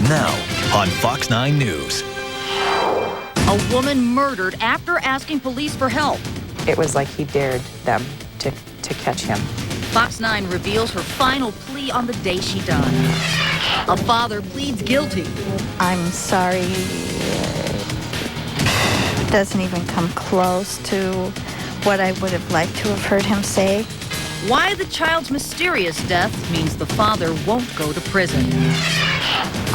Now on Fox 9 News. A woman murdered after asking police for help. It was like he dared them to catch him. Fox 9 reveals her final plea on the day she died. A father pleads guilty. I'm sorry. It doesn't even come close to what I would have liked to have heard him say. Why the child's mysterious death means the father won't go to prison.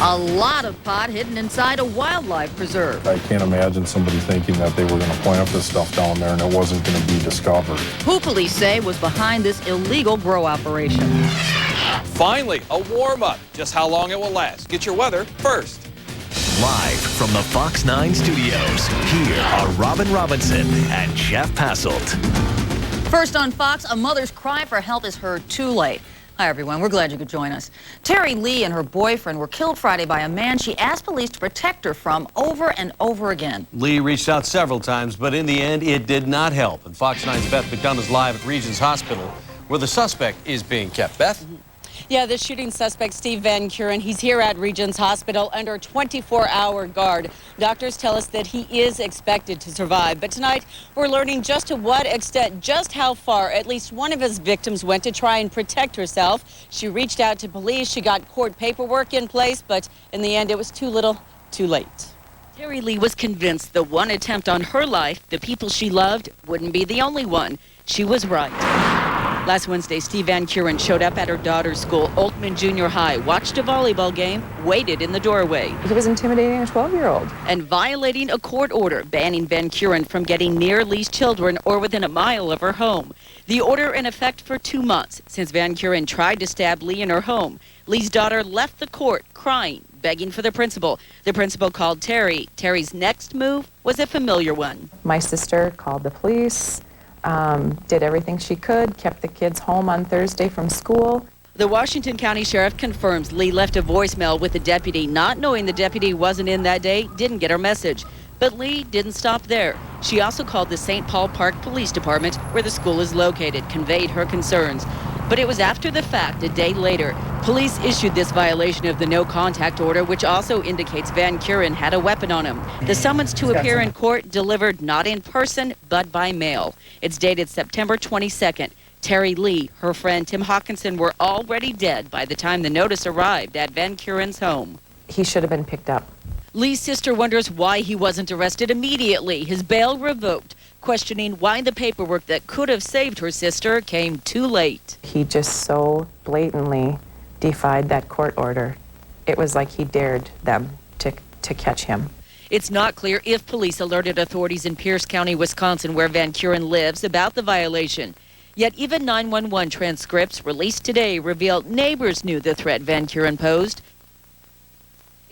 A lot of pot hidden inside a wildlife preserve. I can't imagine somebody thinking that they were going to plant this stuff down there and it wasn't going to be discovered. Who police say was behind this illegal grow operation. Finally, a warm-up. Just how long it will last. Get your weather first. Live from the Fox 9 studios, here are Robin Robinson and Jeff Passolt. First on Fox, a mother's cry for help is heard too late. Hi, everyone. We're glad you could join us. Terry Lee and her boyfriend were killed Friday by a man she asked police to protect her from over and over again. Lee reached out several times, but in the end, it did not help. And Fox 9's Beth McDonough is live at Regions Hospital, where the suspect is being kept. Beth? Yeah, the shooting suspect, Steve Van Kuren, he's here at Regions Hospital under 24-hour guard. Doctors tell us that he is expected to survive. But tonight, we're learning just to what extent, just how far at least one of his victims went to try and protect herself. She reached out to police. She got court paperwork in place, but in the end, it was too little, too late. Terry Lee was convinced the one attempt on her life, the people she loved, wouldn't be the only one. She was right. Last Wednesday, Steve Van Kuren showed up at her daughter's school, Altman Junior High, watched a volleyball game, waited in the doorway. He was intimidating a 12-year-old. And violating a court order banning Van Kuren from getting near Lee's children or within a mile of her home. The order in effect for 2 months since Van Kuren tried to stab Lee in her home. Lee's daughter left the court crying, begging for the principal. The principal called Terry. Terry's next move was a familiar one. My sister called the police. Did everything she could, kept the kids home on Thursday from school. The Washington County Sheriff confirms Lee left a voicemail with the deputy, not knowing the deputy wasn't in that day, didn't get her message. But Lee didn't stop there. She also called the St. Paul Park Police Department, where the school is located, conveyed her concerns. But it was after the fact, a day later, police issued this violation of the no-contact order, which also indicates Van Kuren had a weapon on him. The summons to appear in court delivered not in person, but by mail. It's dated September 22nd. Terry Lee, her friend Tim Hawkinson were already dead by the time the notice arrived at Van Kuren's home. He should have been picked up. Lee's sister wonders why he wasn't arrested immediately, his bail revoked, questioning why the paperwork that could have saved her sister came too late. He just so blatantly defied that court order. It was like he dared them to catch him. It's not clear if police alerted authorities in Pierce County, Wisconsin, where Van Kuren lives, about the violation. Yet even 911 transcripts released today reveal neighbors knew the threat Van Kuren posed.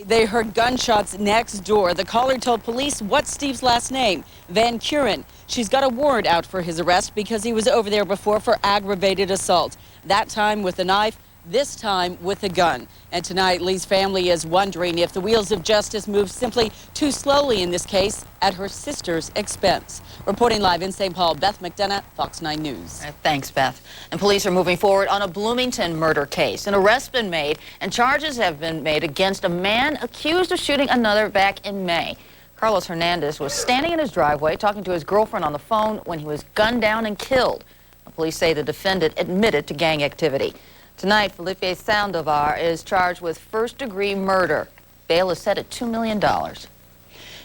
They heard gunshots next door. The caller told police, what's Steve's last name? Van Kuren. She's got a warrant out for his arrest because he was over there before for aggravated assault. That time with a knife, this time with a gun. And tonight, Lee's family is wondering if the wheels of justice moved simply too slowly in this case at her sister's expense. Reporting live in St. Paul, Beth McDonough, Fox 9 News. Thanks, Beth. And police are moving forward on a Bloomington murder case. An arrest been made and charges have been made against a man accused of shooting another back in May. Carlos Hernandez was standing in his driveway talking to his girlfriend on the phone when he was gunned down and killed. Police say the defendant admitted to gang activity. Tonight, Felipe Sandoval is charged with first-degree murder. Bail is set at $2 million.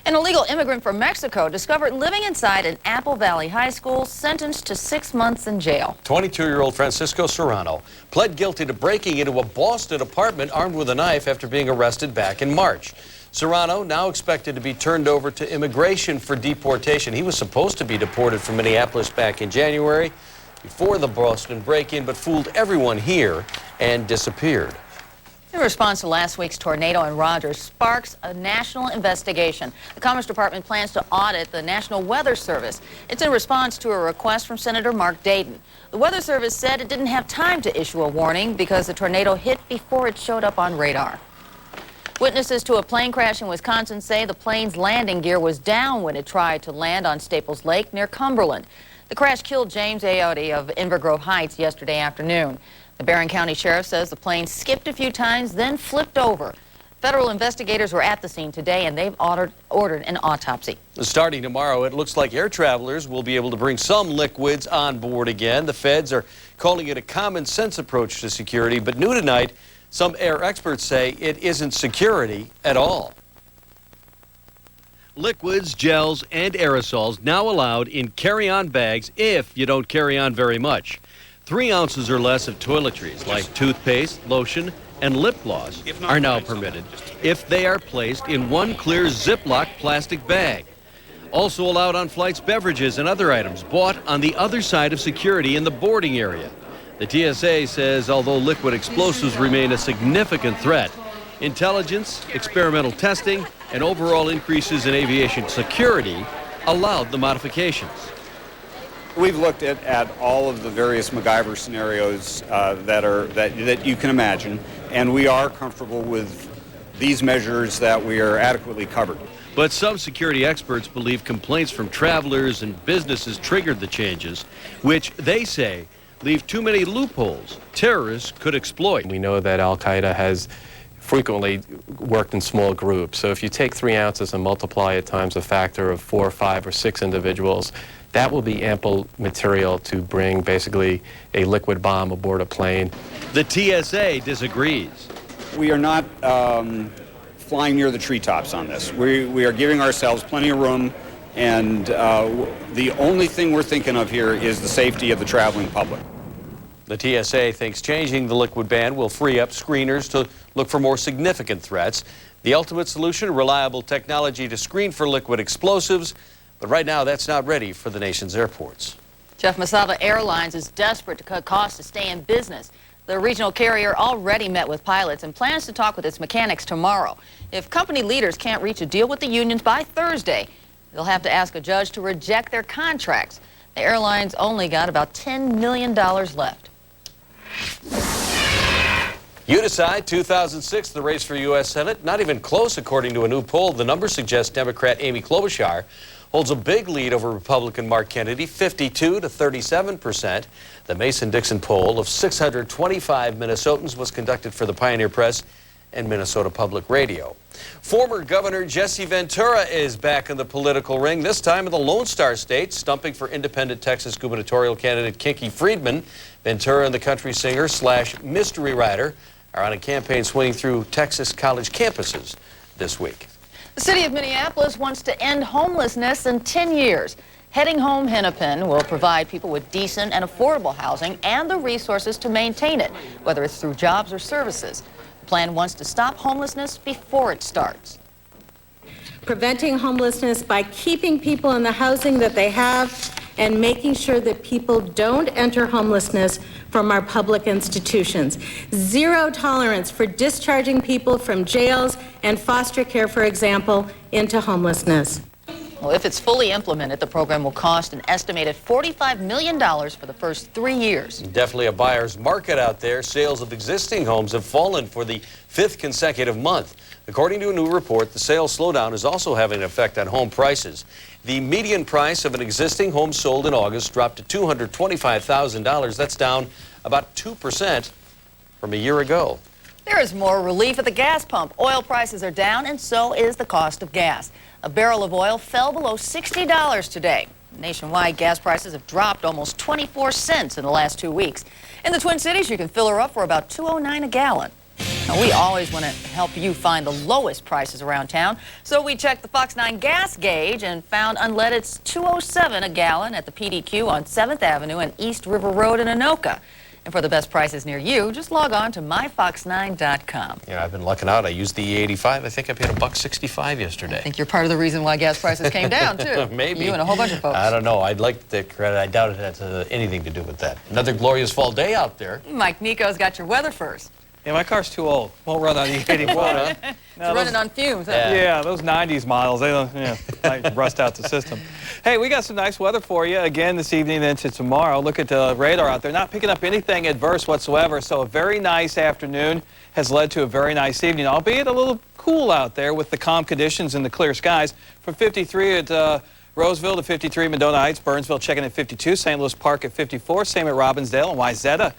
An illegal immigrant from Mexico discovered living inside an Apple Valley high school, sentenced to 6 months in jail. 22-year-old Francisco Serrano pled guilty to breaking into a Boston apartment armed with a knife after being arrested back in March. Serrano now expected to be turned over to immigration for deportation. He was supposed to be deported from Minneapolis back in January before the Boston break-in, but fooled everyone here and disappeared. In response to last week's tornado in Rogers sparks a national investigation. The Commerce Department plans to audit the National Weather Service. It's in response to a request from Senator Mark Dayton. The Weather Service said it didn't have time to issue a warning because the tornado hit before it showed up on radar. Witnesses to a plane crash in Wisconsin say the plane's landing gear was down when it tried to land on Staples Lake near Cumberland. The crash killed James Aoki of Inver Grove Heights yesterday afternoon. The Barron County Sheriff says the plane skipped a few times, then flipped over. Federal investigators were at the scene today, and they've ordered an autopsy. Starting tomorrow, it looks like air travelers will be able to bring some liquids on board again. The feds are calling it a common sense approach to security, but new tonight, some air experts say it isn't security at all. Liquids, gels, and aerosols now allowed in carry-on bags if you don't carry on very much. 3 ounces or less of toiletries like toothpaste, lotion, and lip gloss are now permitted if they are placed in one clear Ziploc plastic bag. Also allowed on flights, beverages and other items bought on the other side of security in the boarding area. The TSA says although liquid explosives remain a significant threat, intelligence, experimental testing, and overall increases in aviation security allowed the modifications. We've looked at all of the various MacGyver scenarios that you can imagine, and we are comfortable with these measures that we are adequately covered. But some security experts believe complaints from travelers and businesses triggered the changes, which they say leave too many loopholes terrorists could exploit. We know that Al-Qaeda has frequently worked in small groups. So if you take 3 ounces and multiply it times a factor of 4, 5, or 6 individuals, that will be ample material to bring basically a liquid bomb aboard a plane. The TSA disagrees. We are not flying near the treetops on this. We are giving ourselves plenty of room, and the only thing we're thinking of here is the safety of the traveling public. The TSA thinks changing the liquid ban will free up screeners to look for more significant threats. The ultimate solution, reliable technology to screen for liquid explosives, but right now that's not ready for the nation's airports. Jeff Masaba Airlines is desperate to cut costs to stay in business. The regional carrier already met with pilots and plans to talk with its mechanics tomorrow. If company leaders can't reach a deal with the unions by Thursday, they'll have to ask a judge to reject their contracts. The airlines only got about $10 million left. You decide 2006, the race for U.S. Senate, not even close according to a new poll. The numbers suggest Democrat Amy Klobuchar holds a big lead over Republican Mark Kennedy, 52 to 37%. The Mason-Dixon poll of 625 Minnesotans was conducted for the Pioneer Press and Minnesota Public Radio. Former Governor Jesse Ventura is back in the political ring, this time in the Lone Star State, stumping for independent Texas gubernatorial candidate Kinky Friedman. Ventura and the country singer / mystery writer are on a campaign swinging through Texas college campuses this week. The city of Minneapolis wants to end homelessness in 10 years. Heading Home Hennepin will provide people with decent and affordable housing and the resources to maintain it, whether it's through jobs or services. The plan wants to stop homelessness before it starts. Preventing homelessness by keeping people in the housing that they have and making sure that people don't enter homelessness from our public institutions. Zero tolerance for discharging people from jails and foster care, for example, into homelessness. Well, if it's fully implemented, the program will cost an estimated $45 million for the first 3 years. Definitely a buyer's market out there. Sales of existing homes have fallen for the 5th consecutive month. According to a new report, the sales slowdown is also having an effect on home prices. The median price of an existing home sold in August dropped to $225,000. That's down about 2% from a year ago. There is more relief at the gas pump. Oil prices are down, and so is the cost of gas. A barrel of oil fell below $60 today. Nationwide, gas prices have dropped almost 24 cents in the last 2 weeks. In the Twin Cities, you can fill her up for about $2.09 a gallon. Now, we always want to help you find the lowest prices around town, so we checked the Fox 9 gas gauge and found unleaded's $2.07 a gallon at the PDQ on 7th Avenue and East River Road in Anoka. And for the best prices near you, just log on to myfox9.com. Yeah, I've been lucking out. I used the E85. I think I paid $1.65 yesterday. I think you're part of the reason why gas prices came down, too. Maybe. You and a whole bunch of folks. I don't know. I'd like the credit. I doubt it has anything to do with that. Another glorious fall day out there. Mike Nico's got your weather first. Yeah, my car's too old. Won't run on E85. Huh? It's running on fumes, huh? Yeah, those 90s models, they don't, might rust out the system. Hey, we got some nice weather for you again this evening and into tomorrow. Look at the radar out there. Not picking up anything adverse whatsoever, so a very nice afternoon has led to a very nice evening, albeit a little cool out there with the calm conditions and the clear skies. From 53 at Roseville to 53 Medona Heights, Burnsville checking at 52, St. Louis Park at 54, same at Robbinsdale and Wayzata.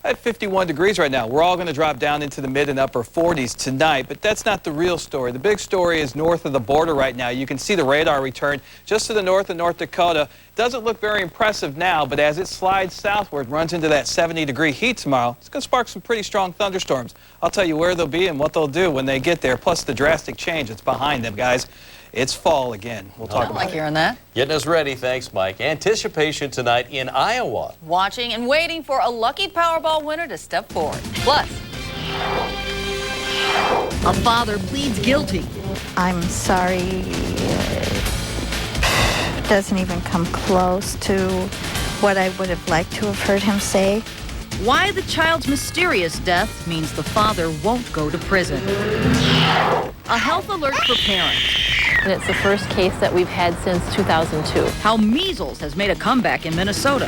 At 51 degrees right now. We're all going to drop down into the mid and upper 40s tonight, but that's not the real story. The big story is north of the border right now. You can see the radar return just to the north of North Dakota. Doesn't look very impressive now, but as it slides southward, runs into that 70-degree heat tomorrow, it's going to spark some pretty strong thunderstorms. I'll tell you where they'll be and what they'll do when they get there, plus the drastic change that's behind them, guys. It's fall again. We'll talk about it. I like hearing that. Getting us ready. Thanks, Mike. Anticipation tonight in Iowa. Watching and waiting for a lucky Powerball winner to step forward. Plus, A father pleads guilty. I'm sorry. It doesn't even come close to what I would have liked to have heard him say. Why the child's mysterious death means the father won't go to prison. A health alert for parents. And it's the first case that we've had since 2002. How measles has made a comeback in Minnesota.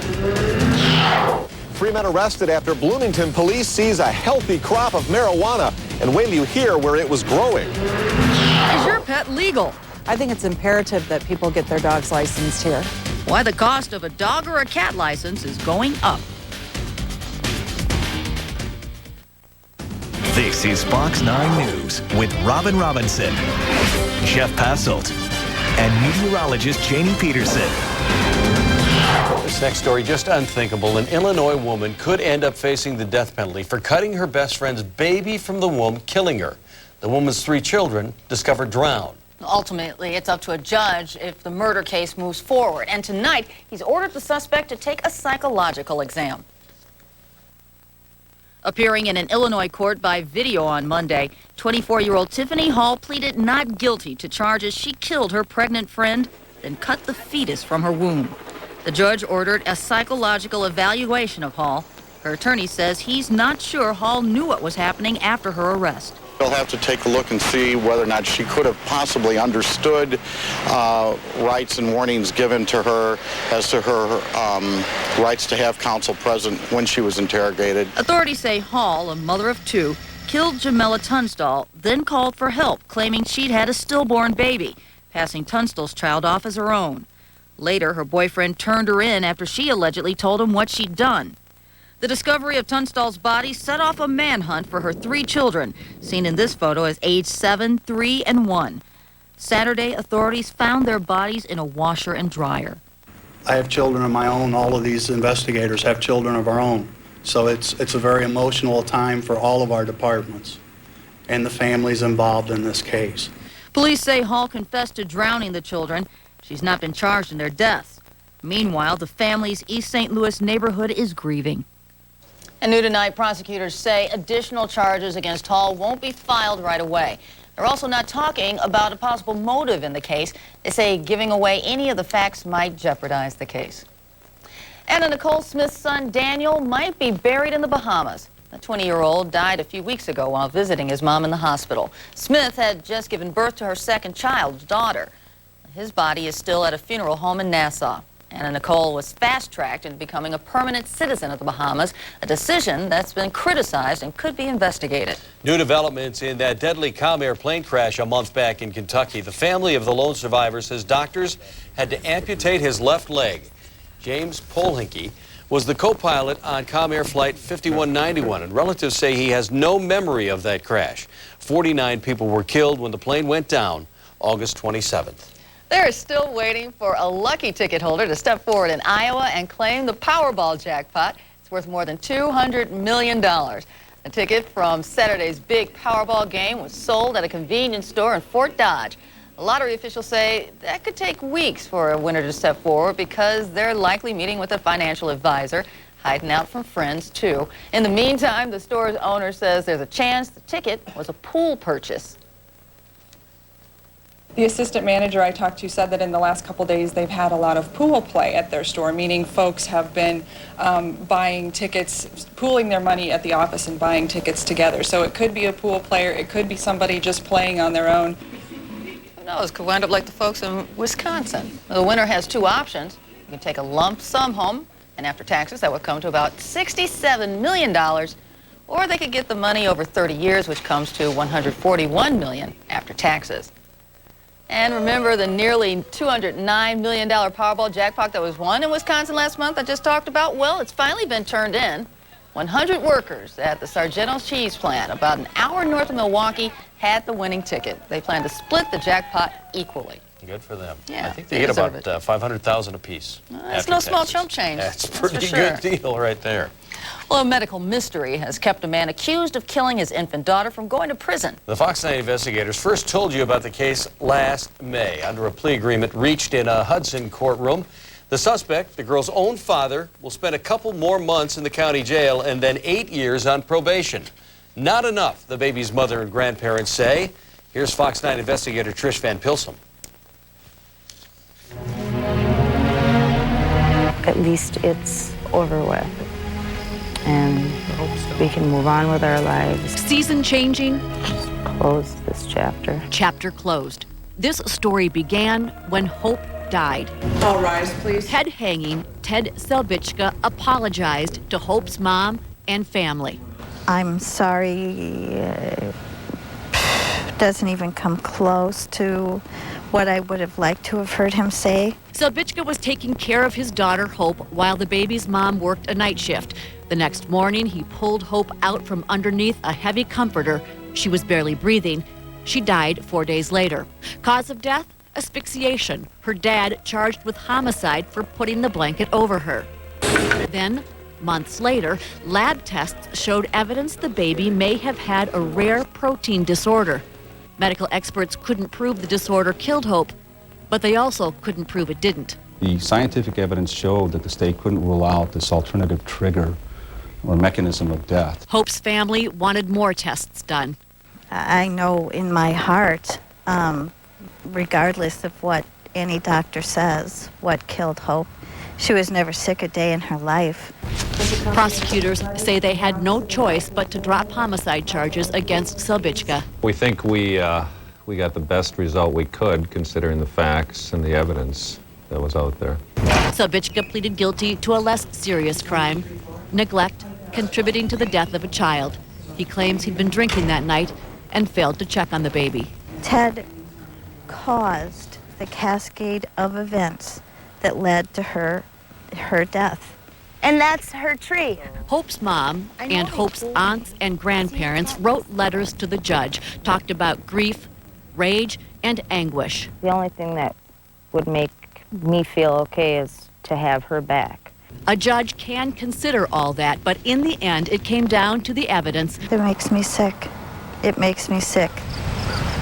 3 men arrested after Bloomington police seize a healthy crop of marijuana. And wait till you hear where it was growing. Is your pet legal? I think it's imperative that people get their dogs licensed here. Why the cost of a dog or a cat license is going up. This is Fox 9 News with Robin Robinson, Jeff Passolt, and meteorologist Janie Peterson. This next story, just unthinkable. An Illinois woman could end up facing the death penalty for cutting her best friend's baby from the womb, killing her. The woman's 3 children discovered drowned. ultimately, it's up to a judge if the murder case moves forward. And tonight, he's ordered the suspect to take a psychological exam. Appearing in an Illinois court by video on Monday, 24-year-old Tiffany Hall pleaded not guilty to charges she killed her pregnant friend, then cut the fetus from her womb. The judge ordered a psychological evaluation of Hall. Her attorney says he's not sure Hall knew what was happening after her arrest. We'll have to take a look and see whether or not she could have possibly understood rights and warnings given to her as to her rights to have counsel present when she was interrogated. Authorities say Hall, a mother of 2, killed Jamela Tunstall, then called for help, claiming she'd had a stillborn baby, passing Tunstall's child off as her own. Later, her boyfriend turned her in after she allegedly told him what she'd done. The discovery of Tunstall's body set off a manhunt for her 3 children, seen in this photo as age 7, 3, and 1. Saturday, authorities found their bodies in a washer and dryer. I have children of my own. All of these investigators have children of our own. So it's a very emotional time for all of our departments and the families involved in this case. Police say Hall confessed to drowning the children. She's not been charged in their deaths. Meanwhile, the family's East St. Louis neighborhood is grieving. And new tonight, prosecutors say additional charges against Hall won't be filed right away. They're also not talking about a possible motive in the case. They say giving away any of the facts might jeopardize the case. And Nicole Smith's son, Daniel, might be buried in the Bahamas. The 20-year-old died a few weeks ago while visiting his mom in the hospital. Smith had just given birth to her second child, daughter. His body is still at a funeral home in Nassau. Anna Nicole was fast-tracked into becoming a permanent citizen of the Bahamas, a decision that's been criticized and could be investigated. New developments in that deadly Comair plane crash a month back in Kentucky. The family of the lone survivor says doctors had to amputate his left leg. James Polhinky was the co-pilot on Comair Flight 5191, and relatives say he has no memory of that crash. 49 people were killed when the plane went down August 27th. They're still waiting for a lucky ticket holder to step forward in Iowa and claim the Powerball jackpot. It's worth more than $200 million. A ticket from Saturday's big Powerball game was sold at a convenience store in Fort Dodge. Lottery officials say that could take weeks for a winner to step forward because they're likely meeting with a financial advisor, hiding out from friends, too. In the meantime, the store's owner says there's a chance the ticket was a pool purchase. The assistant manager I talked to said that in the last couple days they've had a lot of pool play at their store, meaning folks have been buying tickets, pooling their money at the office and buying tickets together. So it could be a pool player, it could be somebody just playing on their own. Who knows, could wind up like the folks in Wisconsin. The winner has 2 options. You can take a lump sum home, and after taxes that would come to about $67 million, or they could get the money over 30 years, which comes to $141 million after taxes. And remember the nearly $209 million Powerball jackpot that was won in Wisconsin last month I just talked about? Well, it's finally been turned in. 100 workers at the Sargento's cheese plant, about an hour north of Milwaukee, had the winning ticket. They plan to split the jackpot equally. Good for them. Yeah, I think they get about $500,000 apiece. That's no small chump change. That's a pretty good deal right there. Well, a medical mystery has kept a man accused of killing his infant daughter from going to prison. The Fox 9 investigators first told you about the case last May under a plea agreement reached in a Hudson courtroom. The suspect, the girl's own father, will spend a couple more months in the county jail and then 8 years on probation. Not enough, the baby's mother and grandparents say. Here's Fox 9 investigator Trish Van Pilsum. At least it's over with, and we can move on with our lives. Season changing. Close this chapter. Chapter closed. This story began when Hope died. All rise, please. Head hanging, Ted Selbichka apologized to Hope's mom and family. I'm sorry. Doesn't even come close to what I would have liked to have heard him say. Selbichka was taking care of his daughter, Hope, while the baby's mom worked a night shift. The next morning, he pulled Hope out from underneath a heavy comforter. She was barely breathing. She died 4 days later. Cause of death? Asphyxiation. Her dad charged with homicide for putting the blanket over her. Then, months later, lab tests showed evidence the baby may have had a rare protein disorder. Medical experts couldn't prove the disorder killed Hope, but they also couldn't prove it didn't. The scientific evidence showed that the state couldn't rule out this alternative trigger or mechanism of death. Hope's family wanted more tests done. I know in my heart, regardless of what any doctor says, what killed Hope, she was never sick a day in her life. Prosecutors say they had no choice but to drop homicide charges against Selbichka. We think we got the best result we could, considering the facts and the evidence that was out there. Selbichka pleaded guilty to a less serious crime, neglect, contributing to the death of a child. He claims he'd been drinking that night and failed to check on the baby. Ted caused the cascade of events that led to her death. And that's her tree. Hope's mom and Hope's aunts and grandparents wrote letters to the judge, talked about grief, rage, and anguish. The only thing that would make me feel okay is to have her back. A judge can consider all that, but in the end, it came down to the evidence. It makes me sick. It makes me sick.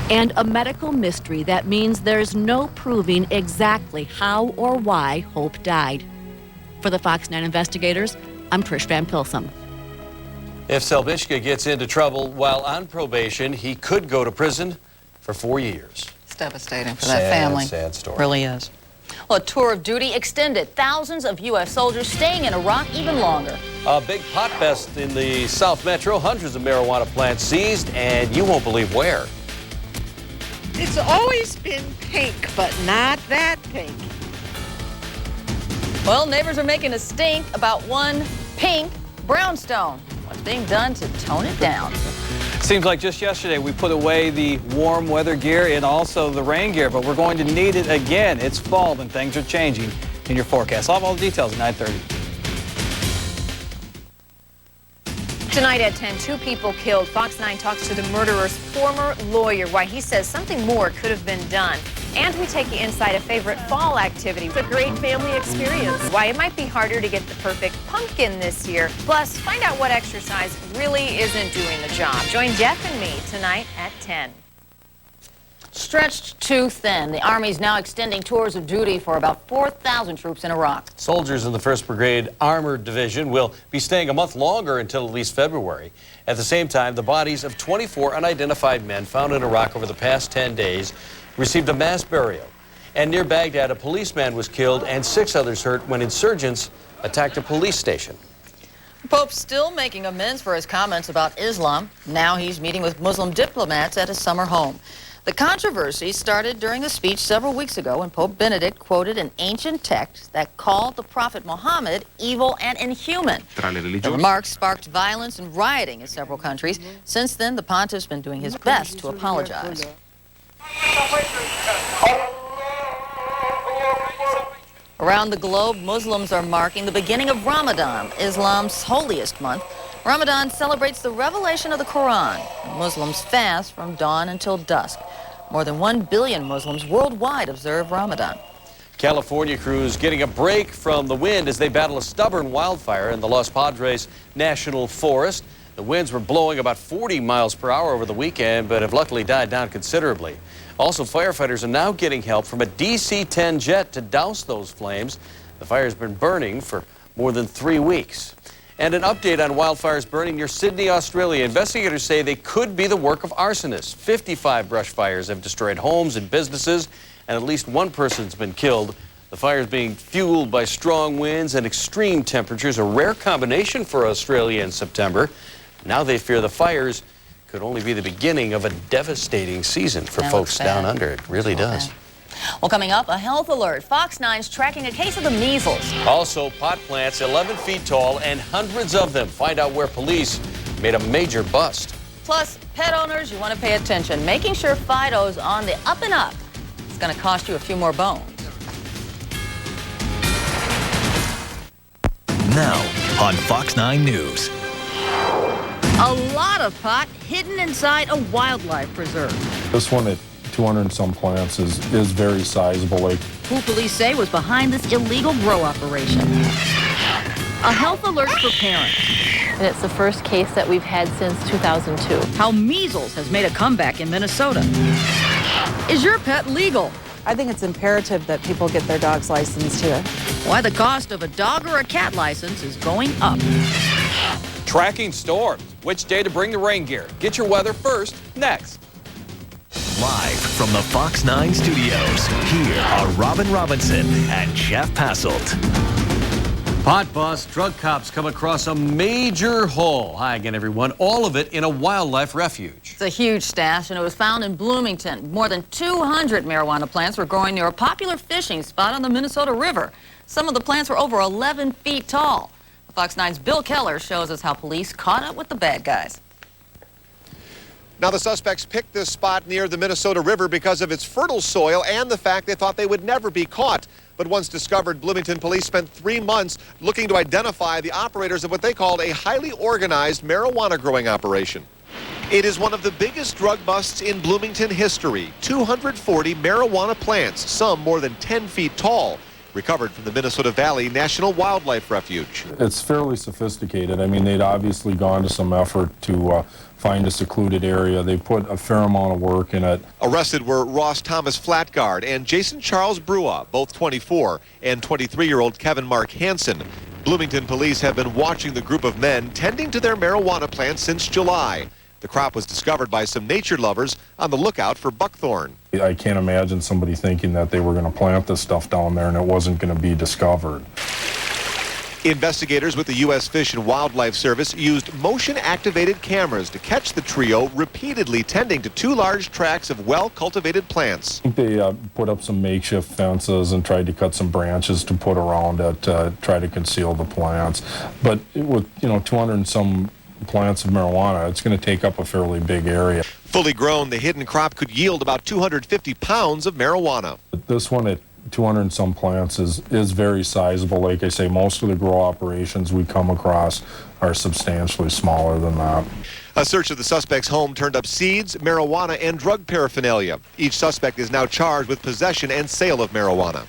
And a medical mystery that means there's no proving exactly how or why Hope died. For the Fox 9 investigators, I'm Trish Van Pilsum. If Selbichka gets into trouble while on probation, he could go to prison for 4 years. It's devastating for that family. Sad story. Really is. Well, a tour of duty extended. Thousands of U.S. soldiers staying in Iraq even longer. A big pot fest in the South Metro. Hundreds of marijuana plants seized, and you won't believe where. It's always been pink, but not that pink. Well, neighbors are making a stink about one pink brownstone. What's being done to tone it down? Seems like just yesterday we put away the warm weather gear and also the rain gear, but we're going to need it again. It's fall and things are changing in your forecast. I'll have all the details at 9:30. Tonight at 10, 2 people killed. Fox 9 talks to the murderer's former lawyer, why he says something more could have been done. And we take you inside a favorite fall activity. It's a great family experience. Why it might be harder to get the perfect pumpkin this year. Plus, find out what exercise really isn't doing the job. Join Jeff and me tonight at 10. Stretched too thin. The Army's now extending tours of duty for about 4,000 troops in Iraq. Soldiers in the 1st Brigade Armored Division will be staying a month longer until at least February. At the same time, the bodies of 24 unidentified men found in Iraq over the past 10 days received a mass burial. And near Baghdad, a policeman was killed and 6 others hurt when insurgents attacked a police station. The Pope's still making amends for his comments about Islam. Now he's meeting with Muslim diplomats at his summer home. The controversy started during a speech several weeks ago when Pope Benedict quoted an ancient text that called the Prophet Muhammad evil and inhuman. The remarks sparked violence and rioting in several countries. Since then, the pontiff's been doing his best to apologize. Around the globe, Muslims are marking the beginning of Ramadan, Islam's holiest month. Ramadan celebrates the revelation of the Quran. Muslims fast from dawn until dusk. More than 1 billion Muslims worldwide observe Ramadan. California crews getting a break from the wind as they battle a stubborn wildfire in the Los Padres National Forest. The winds were blowing about 40 miles per hour over the weekend, but have luckily died down considerably. Also, firefighters are now getting help from a DC-10 jet to douse those flames. The fire's been burning for more than 3 weeks. And an update on wildfires burning near Sydney, Australia. Investigators say they could be the work of arsonists. 55 brush fires have destroyed homes and businesses, and at least one person's been killed. The fires being fueled by strong winds and extreme temperatures, a rare combination for Australia in September. Now they fear the fires could only be the beginning of a devastating season for folks down under. It really does. Well, coming up, a health alert. Fox 9's tracking a case of the measles. Also, pot plants 11 feet tall and hundreds of them. Find out where police made a major bust. Plus, pet owners, you want to pay attention. Making sure Fido's on the up and up. It's going to cost you a few more bones. Now on Fox 9 News. A lot of pot hidden inside a wildlife preserve. This one at 200 and some plants is very sizable. Who police say was behind this illegal grow operation. A health alert for parents. And it's the first case that we've had since 2002. How measles has made a comeback in Minnesota. Is your pet legal? I think it's imperative that people get their dogs licensed here. Why the cost of a dog or a cat license is going up. Tracking storms. Which day to bring the rain gear? Get your weather first, next. Live from the Fox 9 studios, here are Robin Robinson and Jeff Passolt. Pot bust, drug cops come across a major haul. Hi again, everyone. All of it in a wildlife refuge. It's a huge stash, and it was found in Bloomington. More than 200 marijuana plants were growing near a popular fishing spot on the Minnesota River. Some of the plants were over 11 feet tall. Fox 9's Bill Keller shows us how police caught up with the bad guys. Now, the suspects picked this spot near the Minnesota River because of its fertile soil and the fact they thought they would never be caught. But once discovered, Bloomington police spent 3 months looking to identify the operators of what they called a highly organized marijuana growing operation. It is one of the biggest drug busts in Bloomington history. 240 marijuana plants, some more than 10 feet tall, recovered from the Minnesota Valley National Wildlife Refuge. It's fairly sophisticated. I mean, they'd obviously gone to some effort to find a secluded area. They put a fair amount of work in it. Arrested were Ross Thomas Flatguard and Jason Charles Brua, both 24, and 23-year-old Kevin Mark Hansen. Bloomington police have been watching the group of men tending to their marijuana plants since July. The crop was discovered by some nature lovers on the lookout for buckthorn. I can't imagine somebody thinking that they were going to plant this stuff down there and it wasn't going to be discovered. Investigators with the U.S. Fish and Wildlife Service used motion-activated cameras to catch the trio repeatedly tending to 2 large tracts of well-cultivated plants. I think they put up some makeshift fences and tried to cut some branches to put around it to try to conceal the plants. But with 200 and some plants of marijuana, it's going to take up a fairly big area. Fully grown, the hidden crop could yield about 250 pounds of marijuana. This one at 200 and some plants is very sizable. Like I say, most of the grow operations we come across are substantially smaller than that. A search of the suspect's home turned up seeds, marijuana, and drug paraphernalia. Each suspect is now charged with possession and sale of marijuana.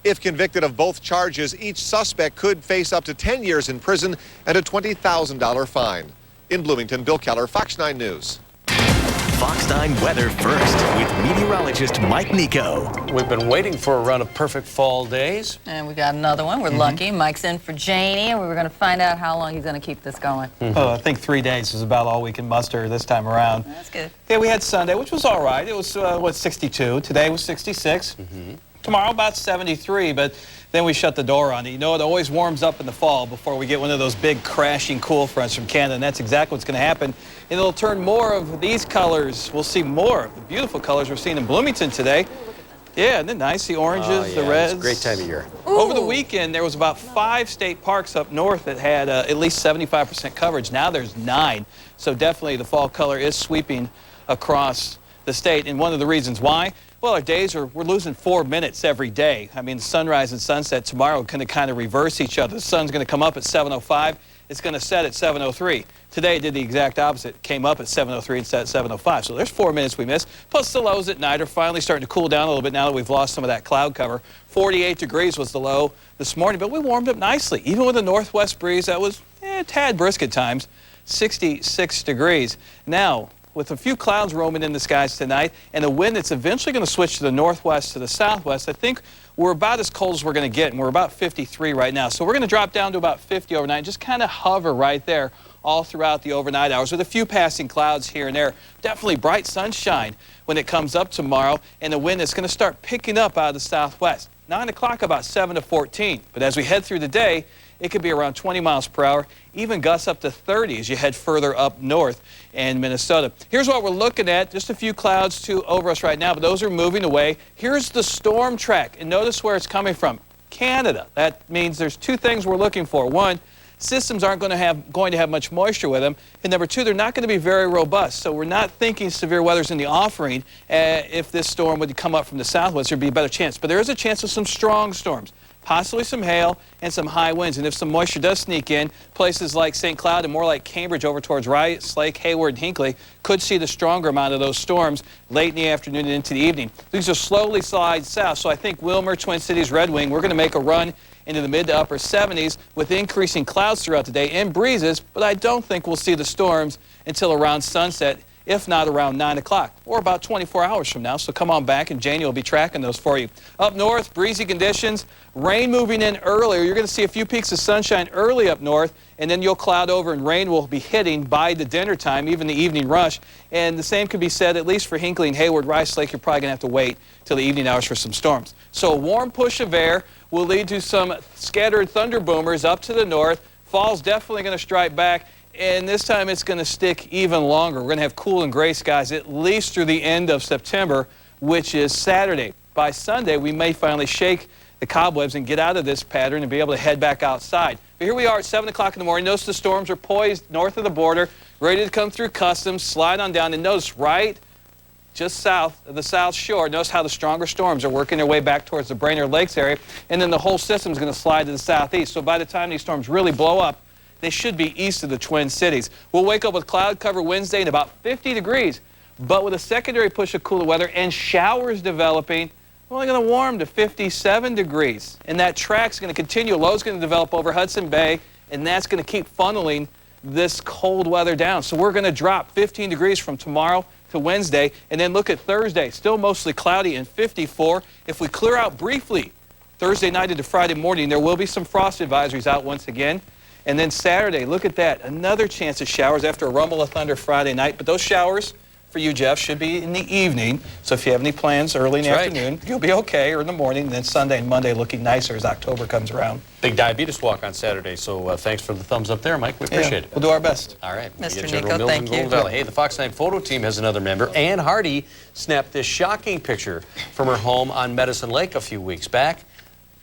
If convicted of both charges, each suspect could face up to 10 years in prison and a $20,000 fine. In Bloomington, Bill Keller, Fox 9 News. Fox 9 weather first with meteorologist Mike Nico. We've been waiting for a run of perfect fall days. And we got another one. We're lucky. Mike's in for Janie, and we were going to find out how long he's going to keep this going. Oh, I think 3 days is about all we can muster this time around. That's good. Yeah, we had Sunday, which was all right. It was, 62. Today was 66. Tomorrow about 73, but then we shut the door on it. You know, it always warms up in the fall before we get one of those big crashing cool fronts from Canada, and that's exactly what's going to happen. And it'll turn more of these colors. We'll see more of the beautiful colors we're seeing in Bloomington today. Yeah, isn't it nice? The oranges, the reds. It's a great time of year. Ooh. Over the weekend, there was about 5 state parks up north that had at least 75% coverage. Now there's 9. So definitely the fall color is sweeping across the state. And one of the reasons why, Well, our days we're losing 4 minutes every day. I mean, sunrise and sunset tomorrow are going to kind of reverse each other. The sun's going to come up at 7:05. It's going to set at 7:03. Today it did the exact opposite. It came up at 7:03 and set at 7:05. So there's 4 minutes we missed. Plus the lows at night are finally starting to cool down a little bit now that we've lost some of that cloud cover. 48 degrees was the low this morning, but we warmed up nicely. Even with a northwest breeze that was a tad brisk at times, 66 degrees. Now, with a few clouds roaming in the skies tonight and a wind that's eventually going to switch to the northwest to the southwest, I think we're about as cold as we're going to get, and we're about 53 right now. So we're going to drop down to about 50 overnight and just kind of hover right there all throughout the overnight hours with a few passing clouds here and there. Definitely bright sunshine when it comes up tomorrow, and the wind is going to start picking up out of the southwest. 9 o'clock about 7 to 14, but as we head through the day, it could be around 20 miles per hour, even gusts up to 30 as you head further up north in Minnesota. Here's what we're looking at. Just a few clouds over us right now, but those are moving away. Here's the storm track, and notice where it's coming from. Canada. That means there's two things we're looking for. One, systems aren't going to have much moisture with them. And number two, they're not going to be very robust. So we're not thinking severe weather's in the offering. If this storm would come up from the southwest, there'd be a better chance. But there is a chance of some strong storms, possibly some hail and some high winds. And if some moisture does sneak in, places like St. Cloud and more like Cambridge over towards Rice Lake, Hayward, and Hinckley could see the stronger amount of those storms late in the afternoon and into the evening. These will slowly slide south. So I think Wilmer, Twin Cities, Red Wing, we're going to make a run into the mid to upper 70s with increasing clouds throughout the day and breezes, but I don't think we'll see the storms until around sunset, if not around 9 o'clock, or about 24 hours from now. So come on back, and Janie will be tracking those for you. Up north, breezy conditions, rain moving in earlier. You're going to see a few peaks of sunshine early up north, and then you'll cloud over, and rain will be hitting by the dinner time, even the evening rush. And the same could be said, at least for Hinckley and Hayward, Rice Lake, you're probably going to have to wait till the evening hours for some storms. So a warm push of air will lead to some scattered thunder boomers up to the north. Fall's definitely going to strike back, and this time it's going to stick even longer. We're going to have cool and gray skies at least through the end of September, which is Saturday. By Sunday, we may finally shake the cobwebs and get out of this pattern and be able to head back outside. But here we are at 7 o'clock in the morning. Notice the storms are poised north of the border, ready to come through customs, slide on down, and notice right just south of the South Shore. Notice how the stronger storms are working their way back towards the Brainerd Lakes area, and then the whole system is going to slide to the southeast. So by the time these storms really blow up, they should be east of the Twin Cities. We'll wake up with cloud cover Wednesday and about 50 degrees, but with a secondary push of cooler weather and showers developing, we're only going to warm to 57 degrees. And that track's going to continue. Low's going to develop over Hudson Bay, and that's going to keep funneling this cold weather down. So we're going to drop 15 degrees from tomorrow to Wednesday, and then look at Thursday, still mostly cloudy and 54. If we clear out briefly Thursday night into Friday morning, there will be some frost advisories out once again. And then Saturday, look at that, another chance of showers after a rumble of thunder Friday night. But those showers for you, Jeff, should be in the evening. So if you have any plans early in the afternoon, you'll be okay, or in the morning. And then Sunday and Monday looking nicer as October comes around. Big diabetes walk on Saturday, so thanks for the thumbs up there, Mike. We appreciate it. We'll do our best. All right. Mr. General Nico, Mills thank in Golden you. Valley. Hey, the Fox 9 photo team has another member. Ann Hardy snapped this shocking picture from her home on Medicine Lake a few weeks back.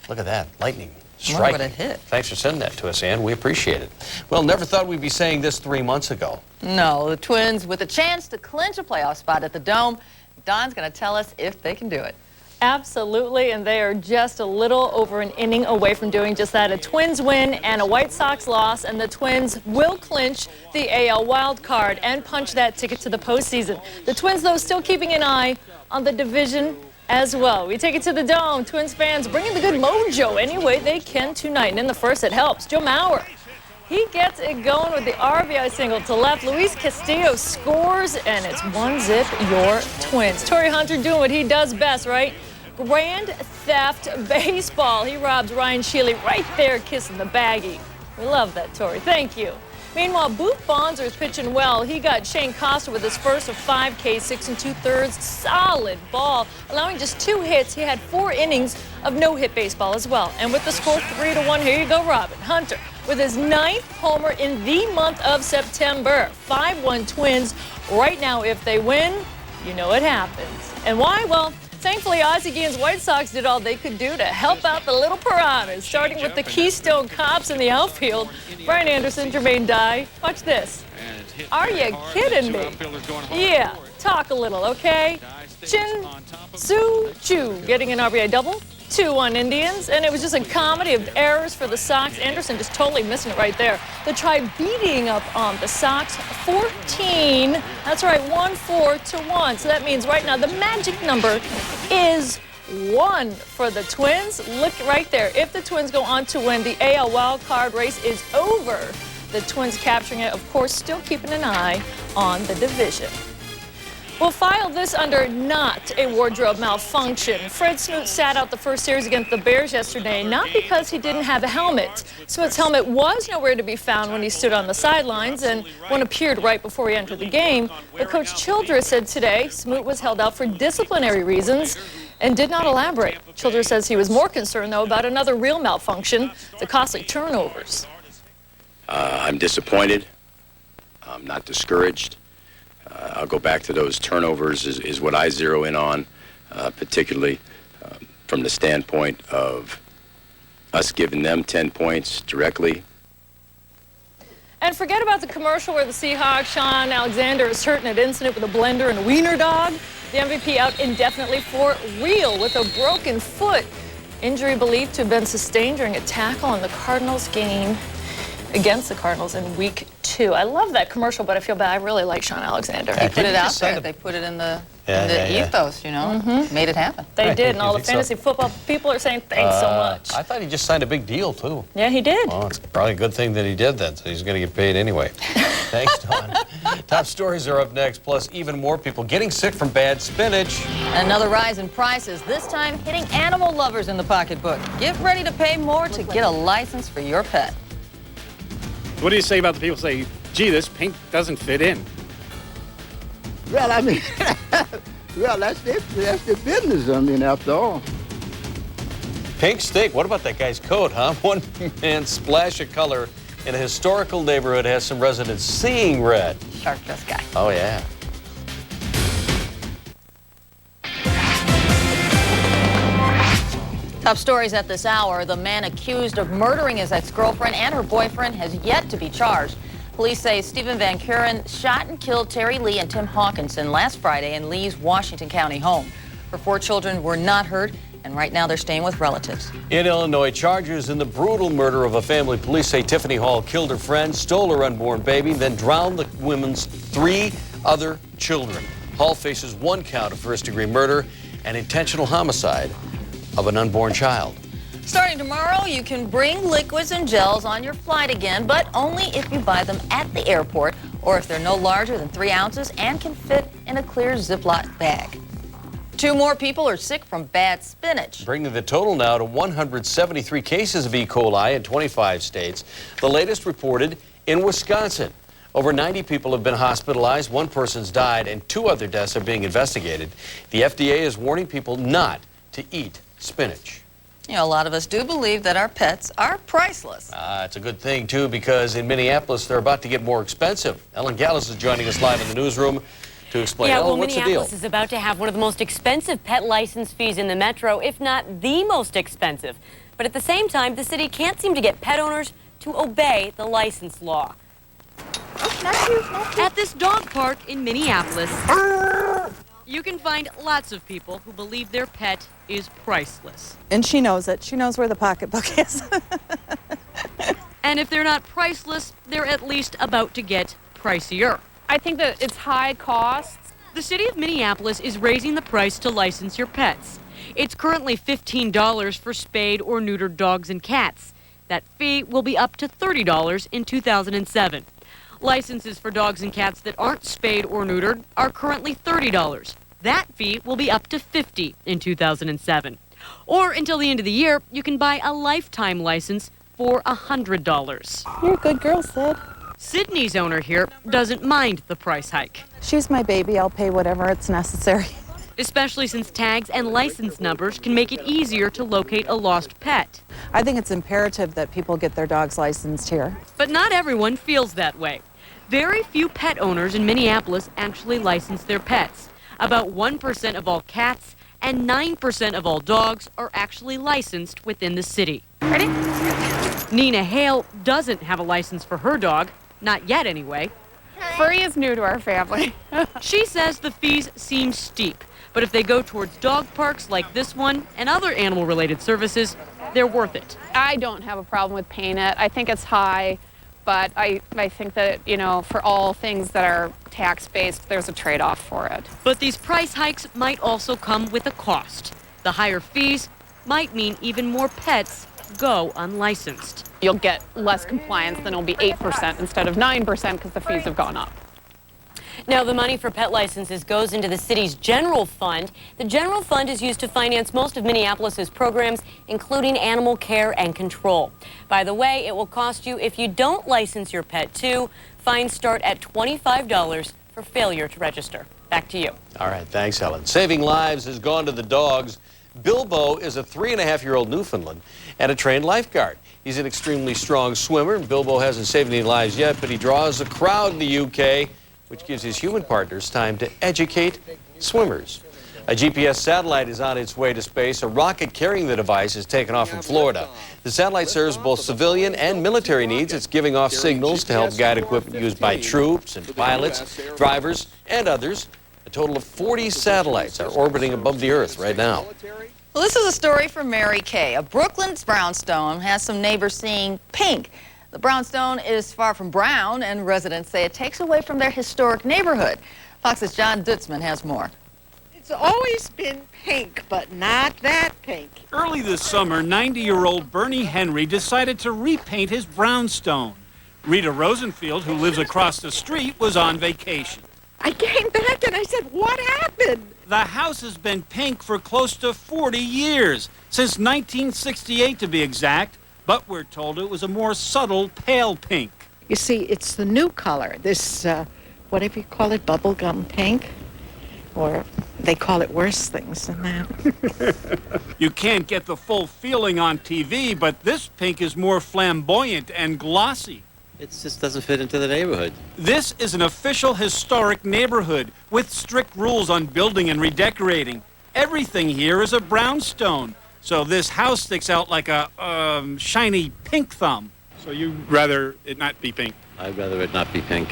Look at that, lightning. Striking. What it hit. Thanks for sending that to us, Ann. We appreciate it. Well, never thought we'd be saying this 3 months ago. No, the Twins with a chance to clinch a playoff spot at the Dome. Don's going to tell us if they can do it. Absolutely, and they are just a little over an inning away from doing just that. A Twins win and a White Sox loss, and the Twins will clinch the AL wild card and punch that ticket to the postseason. The Twins, though, still keeping an eye on the division as well. We take it to the Dome. Twins fans bringing the good mojo any way they can tonight. And in the first, it helps. Joe Mauer, he gets it going with the RBI single to left. Luis Castillo scores, and it's 1-0 your Twins. Torrey Hunter doing what he does best, right? Grand theft baseball. He robs Ryan Shealy right there kissing the baggie. We love that, Torrey. Thank you. Meanwhile, Booth Bonser is pitching well. He got Shane Costa with his first of 5 Ks, 6 2/3. Solid ball, allowing just 2 hits. He had 4 innings of no-hit baseball as well. And with the score 3-1, here you go, Robin Hunter, with his 9th homer in the month of September. 5-1 Twins. Right now, if they win, you know it happens. And why? Well, thankfully, Ozzie Guillen's White Sox did all they could do to help out the little piranhas, starting with the Keystone Cops in the outfield. Brian Anderson, Jermaine Dye. Watch this. Are you kidding me? Yeah, talk a little, okay? Chin Sue Chu getting an RBI double, 2-1 Indians, and it was just a comedy of errors for the Sox. Anderson just totally missing it right there. The Tribe beating up on the Sox 14. That's right, 1-4-1. So that means right now the magic number is 1 for the Twins. Look right there. If the Twins go on to win, the AL wild card race is over. The Twins capturing it, of course, still keeping an eye on the division. We'll file this under not a wardrobe malfunction. Fred Smoot sat out the first series against the Bears yesterday, not because he didn't have a helmet. Smoot's helmet was nowhere to be found when he stood on the sidelines, and one appeared right before he entered the game. But Coach Childress said today Smoot was held out for disciplinary reasons and did not elaborate. Childress says he was more concerned, though, about another real malfunction, the costly turnovers. I'm disappointed. I'm not discouraged. I'll go back to those turnovers is what I zero in on, particularly from the standpoint of us giving them 10 points directly. And forget about the commercial where the Seahawks, Sean Alexander, is hurt in an incident with a blender and a wiener dog. The MVP out indefinitely for real with a broken foot. Injury believed to have been sustained during a tackle in the Cardinals game against the Cardinals in week 2. I love that commercial, but I feel bad. I really like Sean Alexander. They put it out there. They put it in the ethos, you know, made it happen. They did, and all the fantasy football people are saying thanks so much. I thought he just signed a big deal, too. Yeah, he did. Well, it's probably a good thing that he did that, so he's going to get paid anyway. Thanks, Dawn. Top stories are up next, plus even more people getting sick from bad spinach. Another rise in prices, this time hitting animal lovers in the pocketbook. Get ready to pay more to get a license for your pet. What do you say about the people who say, gee, this pink doesn't fit in? Well, I mean, well, that's their business, I mean, after all. Pink steak, what about that guy's coat, huh? One man's splash of color in a historical neighborhood has some residents seeing red. Shark dress guy. Oh, yeah. Top stories at this hour. The man accused of murdering his ex-girlfriend and her boyfriend has yet to be charged. Police say Stephen Van Kuren shot and killed Terry Lee and Tim Hawkinson last Friday in Lee's Washington County home. Her 4 children were not hurt, and right now they're staying with relatives. In Illinois, charges in the brutal murder of a family. Police say Tiffany Hall killed her friend, stole her unborn baby, then drowned the woman's 3 other children. Hall faces 1 count of first-degree murder and intentional homicide of an unborn child. Starting tomorrow, you can bring liquids and gels on your flight again, but only if you buy them at the airport or if they're no larger than 3 ounces and can fit in a clear Ziploc bag. 2 more people are sick from bad spinach. Bringing the total now to 173 cases of E. coli in 25 states. The latest reported in Wisconsin. Over 90 people have been hospitalized, 1 person's died, and 2 other deaths are being investigated. The FDA is warning people not to eat spinach. You know, a lot of us do believe that our pets are priceless. It's a good thing, too, because in Minneapolis, they're about to get more expensive. Ellen Gallis is joining us live in the newsroom to explain. Yeah, Ellen, well, what's the deal? Minneapolis is about to have one of the most expensive pet license fees in the metro, if not the most expensive. But at the same time, the city can't seem to get pet owners to obey the license law. At this dog park in Minneapolis, you can find lots of people who believe their pet is priceless. And she knows it. She knows where the pocketbook is. And if they're not priceless, they're at least about to get pricier. I think that it's high costs. The city of Minneapolis is raising the price to license your pets. It's currently $15 for spayed or neutered dogs and cats. That fee will be up to $30 in 2007. Licenses for dogs and cats that aren't spayed or neutered are currently $30. That fee will be up to $50 in 2007. Or until the end of the year, you can buy a lifetime license for $100. You're a good girl, Sid. Sydney's owner here doesn't mind the price hike. She's my baby. I'll pay whatever it's necessary. Especially since tags and license numbers can make it easier to locate a lost pet. I think it's imperative that people get their dogs licensed here. But not everyone feels that way. Very few pet owners in Minneapolis actually license their pets. About 1% of all cats and 9% of all dogs are actually licensed within the city. Ready? Nina Hale doesn't have a license for her dog, not yet anyway. Furry is new to our family. She says the fees seem steep, But if they go towards dog parks like this one and other animal-related services, they're worth it. I don't have a problem with paying it. I think it's high, but I think that, you know, for all things that are tax-based, there's a trade-off for it. But these price hikes might also come with a cost. The higher fees might mean even more pets go unlicensed. You'll get less compliance, then it'll be 8% instead of 9% because the fees have gone up. Now, the money for pet licenses goes into the city's general fund. The general fund is used to finance most of Minneapolis's programs, including animal care and control. By the way, it will cost you if you don't license your pet, too. Fines start at $25 for failure to register. Back to you. All right, thanks, Helen. Saving lives has gone to the dogs. Bilbo is a 3.5-year-old Newfoundland and a trained lifeguard. He's an extremely strong swimmer, and Bilbo hasn't saved any lives yet, but he draws a crowd in the UK, which gives his human partners time to educate swimmers. A GPS satellite is on its way to space. A rocket carrying the device is taken off from Florida. The satellite serves both civilian and military needs. It's giving off signals to help guide equipment used by troops and pilots, drivers, and others. A total of 40 satellites are orbiting above the Earth right now. Well, this is a story from Mary Kay. A Brooklyn's brownstone has some neighbors seeing pink. The brownstone is far from brown, and residents say it takes away from their historic neighborhood. Fox's John Dutzman has more. It's always been pink, but not that pink. Early this summer, 90-year-old Bernie Henry decided to repaint his brownstone. Rita Rosenfield, who lives across the street, was on vacation. I came back and I said, what happened? The house has been pink for close to 40 years, since 1968 to be exact, but we're told it was a more subtle pale pink. You see, it's the new color, this, whatever you call it, bubblegum pink, or they call it worse things than that. You can't get the full feeling on TV, but this pink is more flamboyant and glossy. It just doesn't fit into the neighborhood. This is an official historic neighborhood with strict rules on building and redecorating. Everything here is a brownstone, so this house sticks out like a shiny pink thumb. So you'd rather it not be pink? I'd rather it not be pink.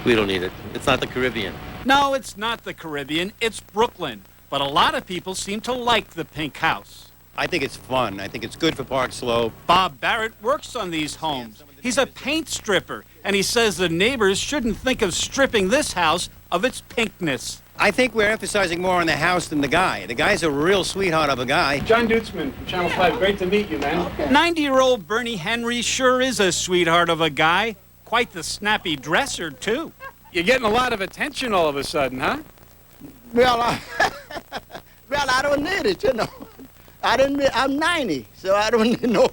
We don't need it. It's not the Caribbean. No, it's not the Caribbean, it's Brooklyn. But a lot of people seem to like the pink house. I think it's fun. I think it's good for Park Slope. Bob Barrett works on these homes. He's a paint stripper, and he says the neighbors shouldn't think of stripping this house of its pinkness. I think we're emphasizing more on the house than the guy. The guy's a real sweetheart of a guy. John Dutzman from Channel 5. Great to meet you, man. Okay. 90-year-old Bernie Henry sure is a sweetheart of a guy. Quite the snappy dresser, too. You're getting a lot of attention all of a sudden, huh? Well, I don't need it, you know. I'm 90, so I don't need no.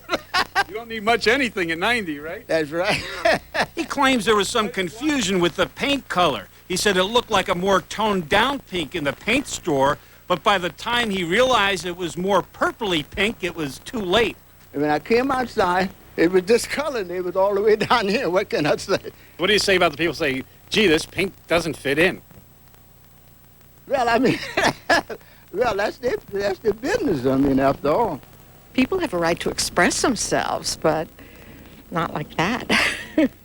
You don't need much anything at 90, right? That's right. He claims there was some confusion with the paint color. He said it looked like a more toned-down pink in the paint store, but by the time he realized it was more purpley pink, it was too late. When I came outside, it was discolored. It was all the way down here. What can I say? What do you say about the people who say, gee, this pink doesn't fit in? Well, I mean, well, that's their business, I mean, after all. People have a right to express themselves, but not like that.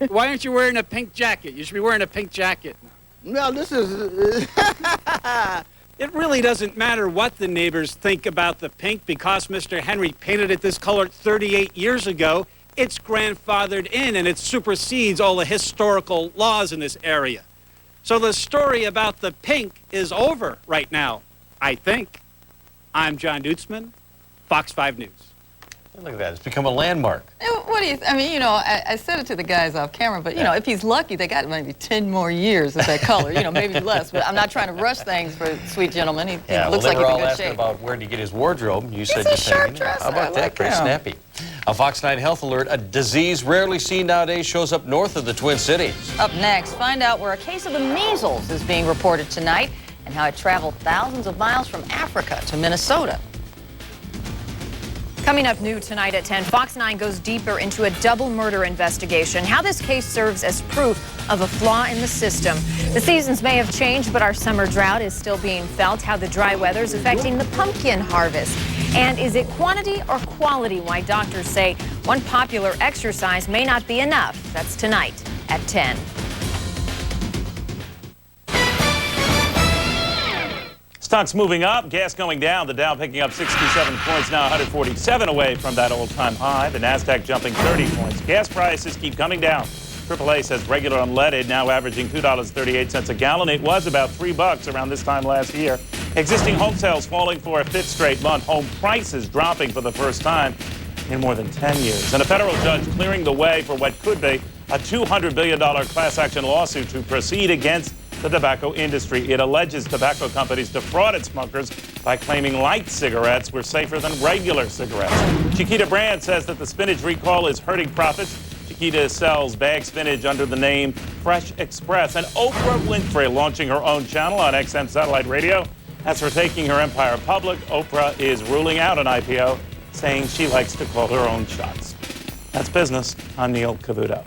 Why aren't you wearing a pink jacket? You should be wearing a pink jacket. No, this is... It really doesn't matter what the neighbors think about the pink because Mr. Henry painted it this color 38 years ago. It's grandfathered in and it supersedes all the historical laws in this area. So the story about the pink is over right now, I think. I'm John Dutzman, Fox 5 News. Look at that. It's become a landmark. What do you, I mean, you know, I said it to the guys off camera, but, you know, if he's lucky, they got maybe 10 more years of that color, you know, maybe less. But I'm not trying to rush things for the sweet gentleman. He looks like he's in good shape. They were all asking about where did he get his wardrobe. You said just saying, how about that? Pretty snappy. A Fox 9 health alert. A disease rarely seen nowadays shows up north of the Twin Cities. Up next, find out where a case of the measles is being reported tonight and how it traveled thousands of miles from Africa to Minnesota. Coming up new tonight at 10, Fox 9 goes deeper into a double murder investigation, how this case serves as proof of a flaw in the system. The seasons may have changed, but our summer drought is still being felt, how the dry weather is affecting the pumpkin harvest. And is it quantity or quality? Why doctors say one popular exercise may not be enough. That's tonight at 10. Stocks moving up, gas going down. The Dow picking up 67 points, now 147 away from that all-time high. The Nasdaq jumping 30 points. Gas prices keep coming down. AAA says regular unleaded now averaging $2.38 a gallon. It was about $3 around this time last year. Existing home sales falling for a fifth straight month. Home prices dropping for the first time in more than 10 years. And a federal judge clearing the way for what could be a $200 billion class action lawsuit to proceed against the tobacco industry. It alleges tobacco companies defrauded smokers by claiming light cigarettes were safer than regular cigarettes. Chiquita Brand says that the spinach recall is hurting profits. Chiquita sells bagged spinach under the name Fresh Express. And Oprah Winfrey launching her own channel on XM satellite radio. As for taking her empire public, Oprah is ruling out an IPO, saying she likes to call her own shots. That's business. I'm Neil Cavuto.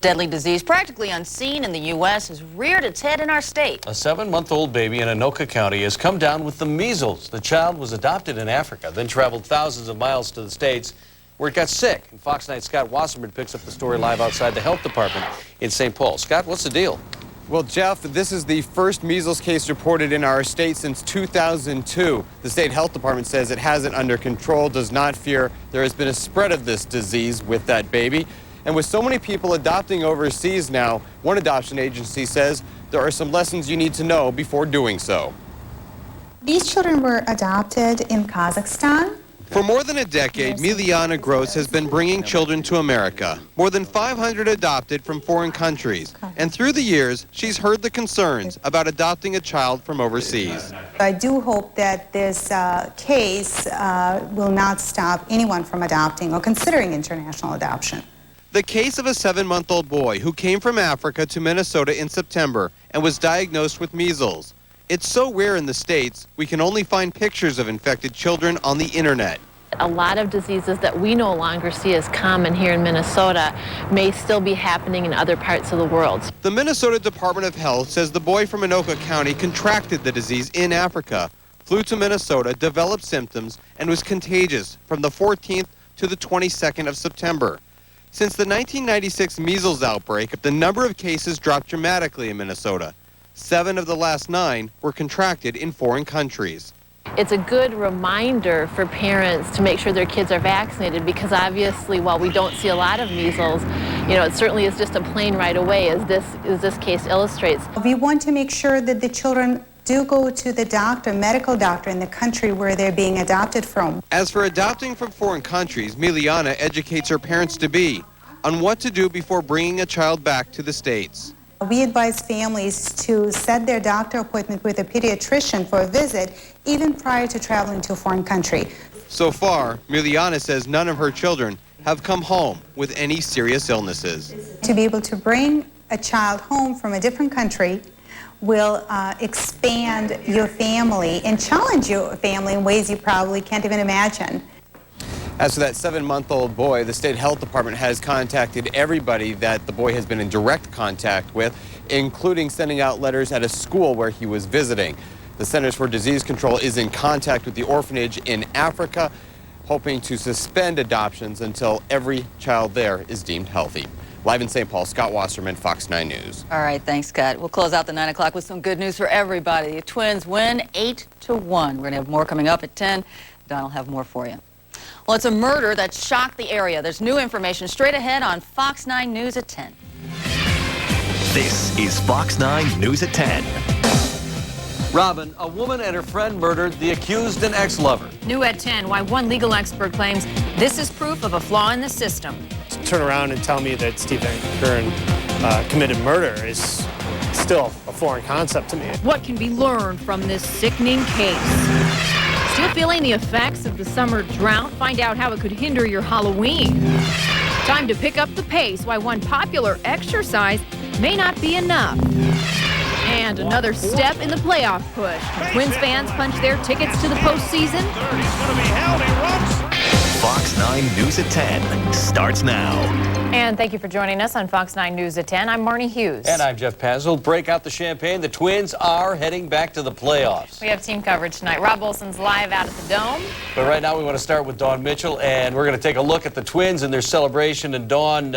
Deadly disease practically unseen in the U.S. has reared its head in our state. A 7-month-old baby in Anoka County has come down with the measles. The child was adopted in Africa, then traveled thousands of miles to the States, where it got sick. And Fox 9's Scott Wasserman picks up the story live outside the health department in St. Paul. Scott, what's the deal? Well, Jeff, this is the first measles case reported in our state since 2002. The state health department says it has it under control, does not fear there has been a spread of this disease with that baby. And with so many people adopting overseas now, one adoption agency says there are some lessons you need to know before doing so. These children were adopted in Kazakhstan. For more than a decade, Miliana Gross has been bringing children to America. More than 500 adopted from foreign countries. And through the years, she's heard the concerns about adopting a child from overseas. I do hope that this case will not stop anyone from adopting or considering international adoption. The case of a 7-month-old boy who came from Africa to Minnesota in September and was diagnosed with measles. It's so rare in the States, we can only find pictures of infected children on the internet. A lot of diseases that we no longer see as common here in Minnesota may still be happening in other parts of the world. The Minnesota Department of Health says the boy from Anoka County contracted the disease in Africa, flew to Minnesota, developed symptoms, and was contagious from the 14th to the 22nd of September. Since the 1996 measles outbreak, the number of cases dropped dramatically in Minnesota. 7 of the last 9 were contracted in foreign countries. It's a good reminder for parents to make sure their kids are vaccinated, because obviously while we don't see a lot of measles, it certainly is just a plane ride away, as this case illustrates. We want to make sure that the children do go to the medical doctor in the country where they're being adopted from. As for adopting from foreign countries, Miliana educates her parents-to-be on what to do before bringing a child back to the States. We advise families to set their doctor appointment with a pediatrician for a visit, even prior to traveling to a foreign country. So far, Miliana says none of her children have come home with any serious illnesses. To be able to bring a child home from a different country will expand your family and challenge your family in ways you probably can't even imagine. As for that 7-month-old boy, the state health department has contacted everybody that the boy has been in direct contact with, including sending out letters at a school where he was visiting. The Centers for Disease Control is in contact with the orphanage in Africa, hoping to suspend adoptions until every child there is deemed healthy. Live in St. Paul, Scott Wasserman, Fox 9 News. All right, thanks, Scott. We'll close out the 9 o'clock with some good news for everybody. The Twins win 8-1. We're going to have more coming up at 10. Don will have more for you. Well, it's a murder that shocked the area. There's new information straight ahead on Fox 9 News at 10. This is Fox 9 News at 10. Robin, a woman and her friend murdered the accused and ex-lover. New at 10, why one legal expert claims this is proof of a flaw in the system. To turn around and tell me that Steve Van Kuren committed murder is still a foreign concept to me. What can be learned from this sickening case? Still feeling the effects of the summer drought? Find out how it could hinder your Halloween. Time to pick up the pace, why one popular exercise may not be enough. And another step in the playoff push. Twins fans punch their tickets to the postseason. Fox 9 News at 10 starts now. And thank you for joining us on Fox 9 News at 10. I'm Marnie Hughes. And I'm Jeff Pazzel. Break out the champagne. The Twins are heading back to the playoffs. We have team coverage tonight. Rob Olson's live out at the Dome. But right now we want to start with Dawn Mitchell, and we're going to take a look at the Twins and their celebration. And Dawn,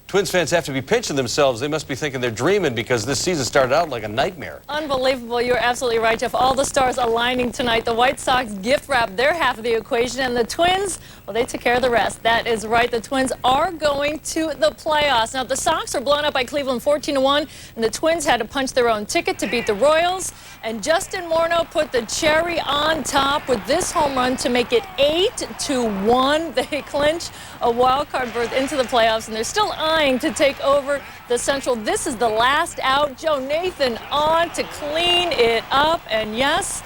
Twins fans have to be pinching themselves. They must be thinking they're dreaming because this season started out like a nightmare. Unbelievable. You're absolutely right, Jeff. All the stars aligning tonight. The White Sox gift wrapped their half of the equation, and the Twins, well, they took care of the rest. That is right. The Twins are going to the playoffs. Now, the Sox are blown up by Cleveland 14-1, and the Twins had to punch their own ticket to beat the Royals. And Justin Morneau put the cherry on top with this home run to make it 8-1. They clinch a wild card berth into the playoffs, and they're still eyeing to take over the Central. This is the last out. Joe Nathan on to clean it up, and yes,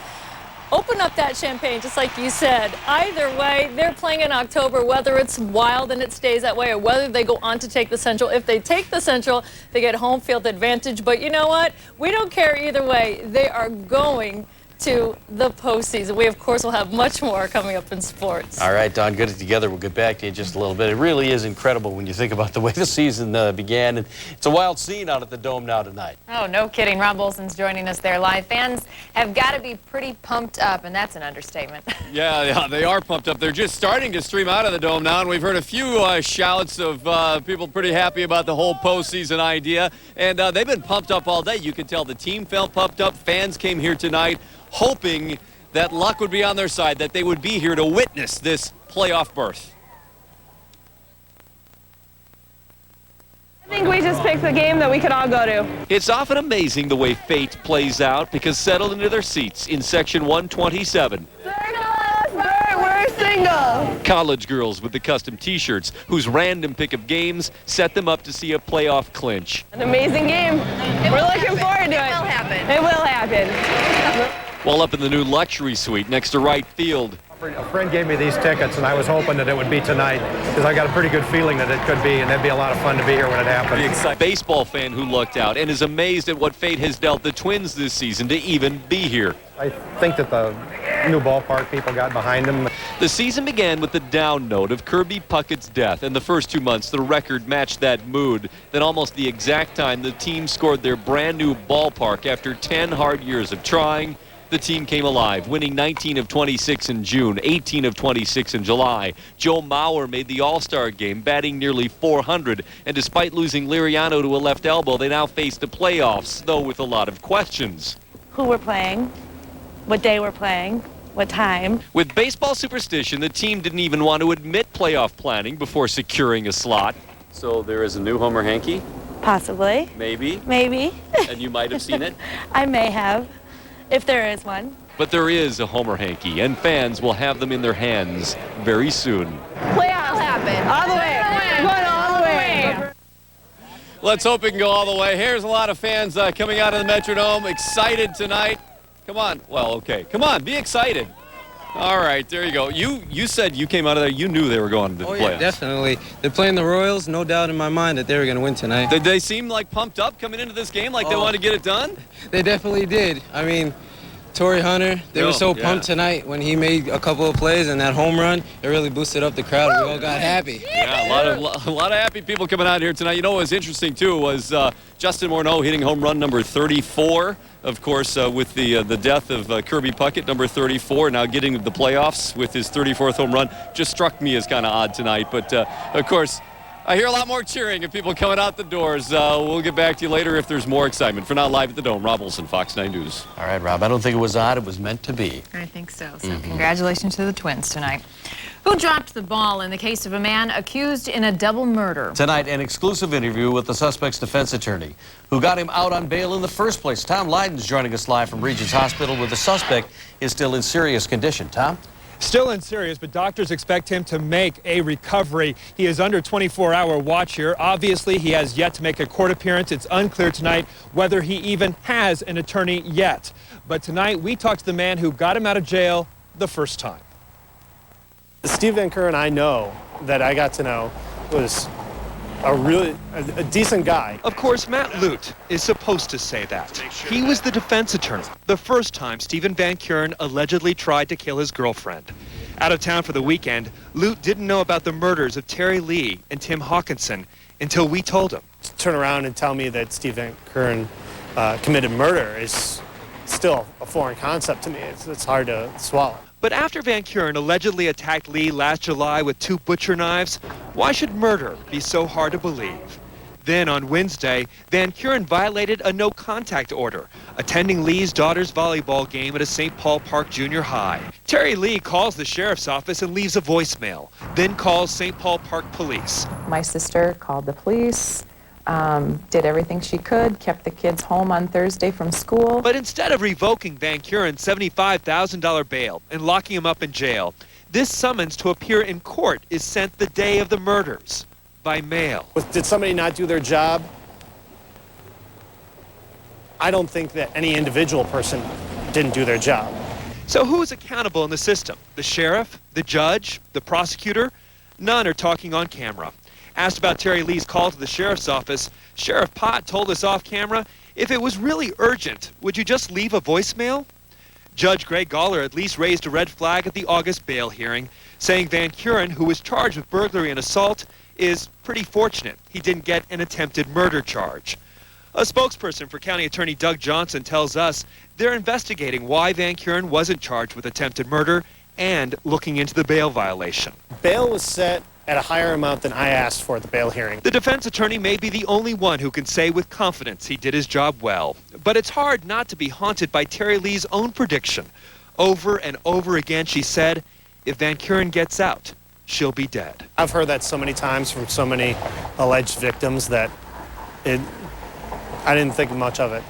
open up that champagne, just like you said. Either way, they're playing in October, whether it's wild and it stays that way or whether they go on to take the Central. If they take the Central, they get home field advantage. But you know what? We don't care either way. They are going to the postseason. We, of course, will have much more coming up in sports. All right, Don, get it together. We'll get back to you in just a little bit. It really is incredible when you think about the way the season began. And it's a wild scene out at the Dome now tonight. Oh, no kidding. Rob Olson's joining us there live. Fans have got to be pretty pumped up, and that's an understatement. Yeah, they are pumped up. They're just starting to stream out of the Dome now, and we've heard a few shouts of people pretty happy about the whole postseason idea. And they've been pumped up all day. You can tell the team felt pumped up. Fans came here tonight hoping that luck would be on their side, that they would be here to witness this playoff berth. I think we just picked the game that we could all go to. It's often amazing the way fate plays out because settled into their seats in section 127. We're single. College girls with the custom t-shirts whose random pick of games set them up to see a playoff clinch. An amazing game. We're looking forward to it. It will happen. It will happen. While up in the new luxury suite next to right field, a friend gave me these tickets, and I was hoping that it would be tonight because I got a pretty good feeling that it could be, and it'd be a lot of fun to be here when it happens. Baseball fan who lucked out and is amazed at what fate has dealt the Twins this season to even be here. I think that the new ballpark people got behind them. The season began with the down note of Kirby Puckett's death, and the first 2 months the record matched that mood. Then almost the exact time the team scored their brand new ballpark after 10 hard years of trying, the team came alive, winning 19 of 26 in June, 18 of 26 in July. Joe Mauer made the All-Star game, batting nearly 400. And despite losing Liriano to a left elbow, they now face the playoffs, though with a lot of questions. Who we're playing, what day we're playing, what time. With baseball superstition, the team didn't even want to admit playoff planning before securing a slot. So there is a new Homer hanky? Possibly. Maybe? Maybe. And you might have seen it? I may have, if there is one. But there is a Homer hanky, and fans will have them in their hands very soon. Playoffs happen. All the way. Going all the way. Let's hope it can go all the way. Here's a lot of fans coming out of the Metrodome, excited tonight. Come on. Well, okay. Come on, be excited. All right, there you go. You said you came out of there, you knew they were going to the playoffs. Yeah, definitely. They're playing the Royals, no doubt in my mind that they were going to win tonight. Did they seem like pumped up coming into this game, like they wanted to get it done? They definitely did. I mean, Torrey Hunter, they were so pumped tonight when he made a couple of plays, and that home run, it really boosted up the crowd. We all got happy. Yeah, a lot of happy people coming out here tonight. You know what was interesting, too, was Justin Morneau hitting home run number 34. Of course, with the death of Kirby Puckett, number 34, now getting the playoffs with his 34th home run, just struck me as kind of odd tonight. But, of course, I hear a lot more cheering of people coming out the doors. We'll get back to you later if there's more excitement. For now, live at the Dome, Rob Olson, Fox 9 News. All right, Rob, I don't think it was odd. It was meant to be. I think so. So congratulations to the Twins tonight. Who dropped the ball in the case of a man accused in a double murder? Tonight, an exclusive interview with the suspect's defense attorney, who got him out on bail in the first place. Tom Lyden's joining us live from Regents Hospital, where the suspect is still in serious condition. Tom? Still in serious, but doctors expect him to make a recovery. He is under 24-hour watch here. Obviously, he has yet to make a court appearance. It's unclear tonight whether he even has an attorney yet. But tonight, we talked to the man who got him out of jail the first time. Steve Van Kuren, I know, that I got to know, was a decent guy. Of course, Matt Lute is supposed to say that. He was the defense attorney the first time Stephen Van Kuren allegedly tried to kill his girlfriend. Out of town for the weekend, Lute didn't know about the murders of Terry Lee and Tim Hawkinson until we told him. To turn around and tell me that Steve Van Kuren committed murder is still a foreign concept to me. It's hard to swallow. But after Van Kuren allegedly attacked Lee last July with 2 butcher knives, why should murder be so hard to believe? Then on Wednesday, Van Kuren violated a no-contact order, attending Lee's daughter's volleyball game at a St. Paul Park Junior High. Terry Lee calls the sheriff's office and leaves a voicemail, then calls St. Paul Park Police. My sister called the police, did everything she could, kept the kids home on Thursday from school. But instead of revoking Van Kuren's $75,000 bail and locking him up in jail, this summons to appear in court is sent the day of the murders. By mail. Did somebody not do their job? I don't think that any individual person didn't do their job. So who is accountable in the system? The sheriff? The judge? The prosecutor? None are talking on camera. Asked about Terry Lee's call to the sheriff's office, Sheriff Pott told us off camera, if it was really urgent, would you just leave a voicemail? Judge Greg Galler at least raised a red flag at the August bail hearing, saying Van Kuren, who was charged with burglary and assault, is pretty fortunate he didn't get an attempted murder charge. A spokesperson for County Attorney Doug Johnson tells us they're investigating why Van Kuren wasn't charged with attempted murder and looking into the bail violation. Bail was set at a higher amount than I asked for at the bail hearing. The defense attorney may be the only one who can say with confidence he did his job well. But it's hard not to be haunted by Terry Lee's own prediction. Over and over again, she said, if Van Kuren gets out, she'll be dead. I've heard that so many times from so many alleged victims that I didn't think much of it.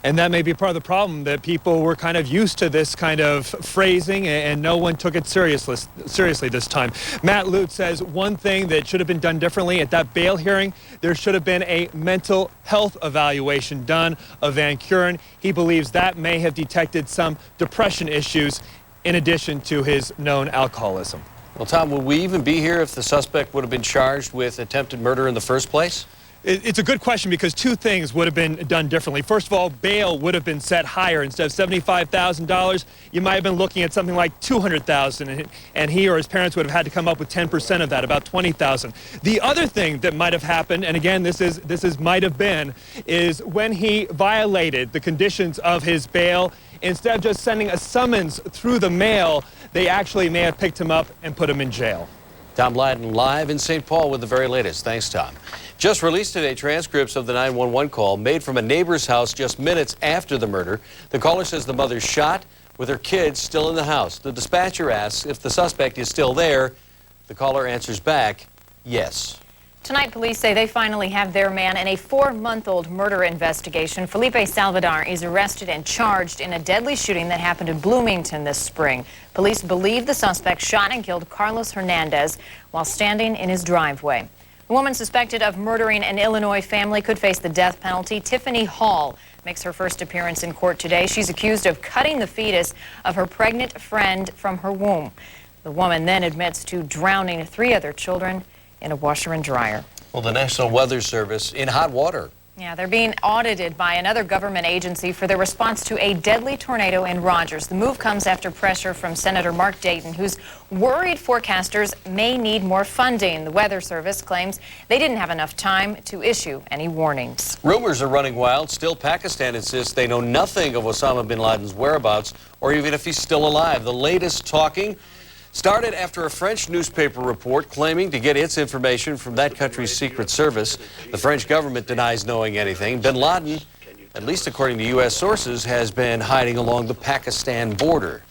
And that may be part of the problem, that people were kind of used to this kind of phrasing and no one took it seriously this time. Matt Lute says one thing that should have been done differently at that bail hearing, there should have been a mental health evaluation done of Van Kuren. He believes that may have detected some depression issues in addition to his known alcoholism. Well, Tom, would we even be here if the suspect would have been charged with attempted murder in the first place? It's a good question because two things would have been done differently. First of all, bail would have been set higher. Instead of $75,000, you might have been looking at something like $200,000, and he or his parents would have had to come up with 10% of that, about $20,000. The other thing that might have happened, and again, this is might have been, is when he violated the conditions of his bail, instead of just sending a summons through the mail, they actually may have picked him up and put him in jail. Tom Lyden live in St. Paul with the very latest. Thanks, Tom. Just released today transcripts of the 911 call made from a neighbor's house just minutes after the murder. The caller says the mother's shot with her kids still in the house. The dispatcher asks if the suspect is still there. The caller answers back, yes. Tonight, police say they finally have their man in a 4-month-old murder investigation. Felipe Salvador is arrested and charged in a deadly shooting that happened in Bloomington this spring. Police believe the suspect shot and killed Carlos Hernandez while standing in his driveway. The woman suspected of murdering an Illinois family could face the death penalty. Tiffany Hall makes her first appearance in court today. She's accused of cutting the fetus of her pregnant friend from her womb. The woman then admits to drowning 3 other children in a washer and dryer. Well, the National Weather Service in hot water. Yeah, they're being audited by another government agency for their response to a deadly tornado in Rogers. The move comes after pressure from Senator Mark Dayton, who's worried forecasters may need more funding. The Weather Service claims they didn't have enough time to issue any warnings. Rumors are running wild. Still, Pakistan insists they know nothing of Osama bin Laden's whereabouts or even if he's still alive. The latest talking started after a French newspaper report claiming to get its information from that country's secret service. The French government denies knowing anything. Bin Laden, at least according to U.S. sources, has been hiding along the Pakistan border.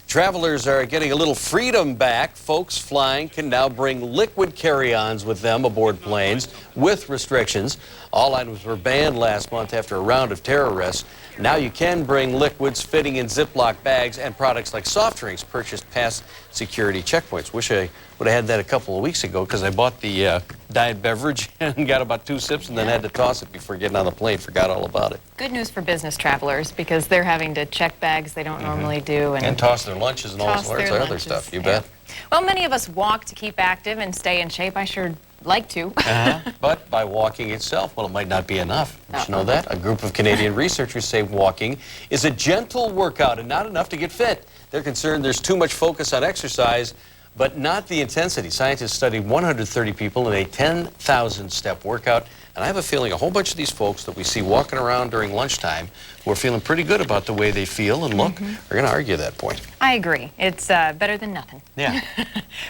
Travelers are getting a little freedom back. Folks flying can now bring liquid carry-ons with them aboard planes with restrictions. All items were banned last month after a round of terror arrests. Now you can bring liquids fitting in Ziploc bags and products like soft drinks purchased past security checkpoints. Wish I would have had that a couple of weeks ago because I bought the diet beverage and got about 2 sips and then had to toss it before getting on the plane. Forgot all about it. Good news for business travelers because they're having to check bags they don't normally do. And toss their lunches and all sorts of other stuff. You bet. Well, many of us walk to keep active and stay in shape. I sure like to. But by walking itself, well, it might not be enough. Did you know that? A group of Canadian researchers say walking is a gentle workout and not enough to get fit. They're concerned there's too much focus on exercise, but not the intensity. Scientists studied 130 people in a 10,000-step workout. And I have a feeling a whole bunch of these folks that we see walking around during lunchtime who are feeling pretty good about the way they feel and look are going to argue that point. I agree. It's better than nothing. Yeah.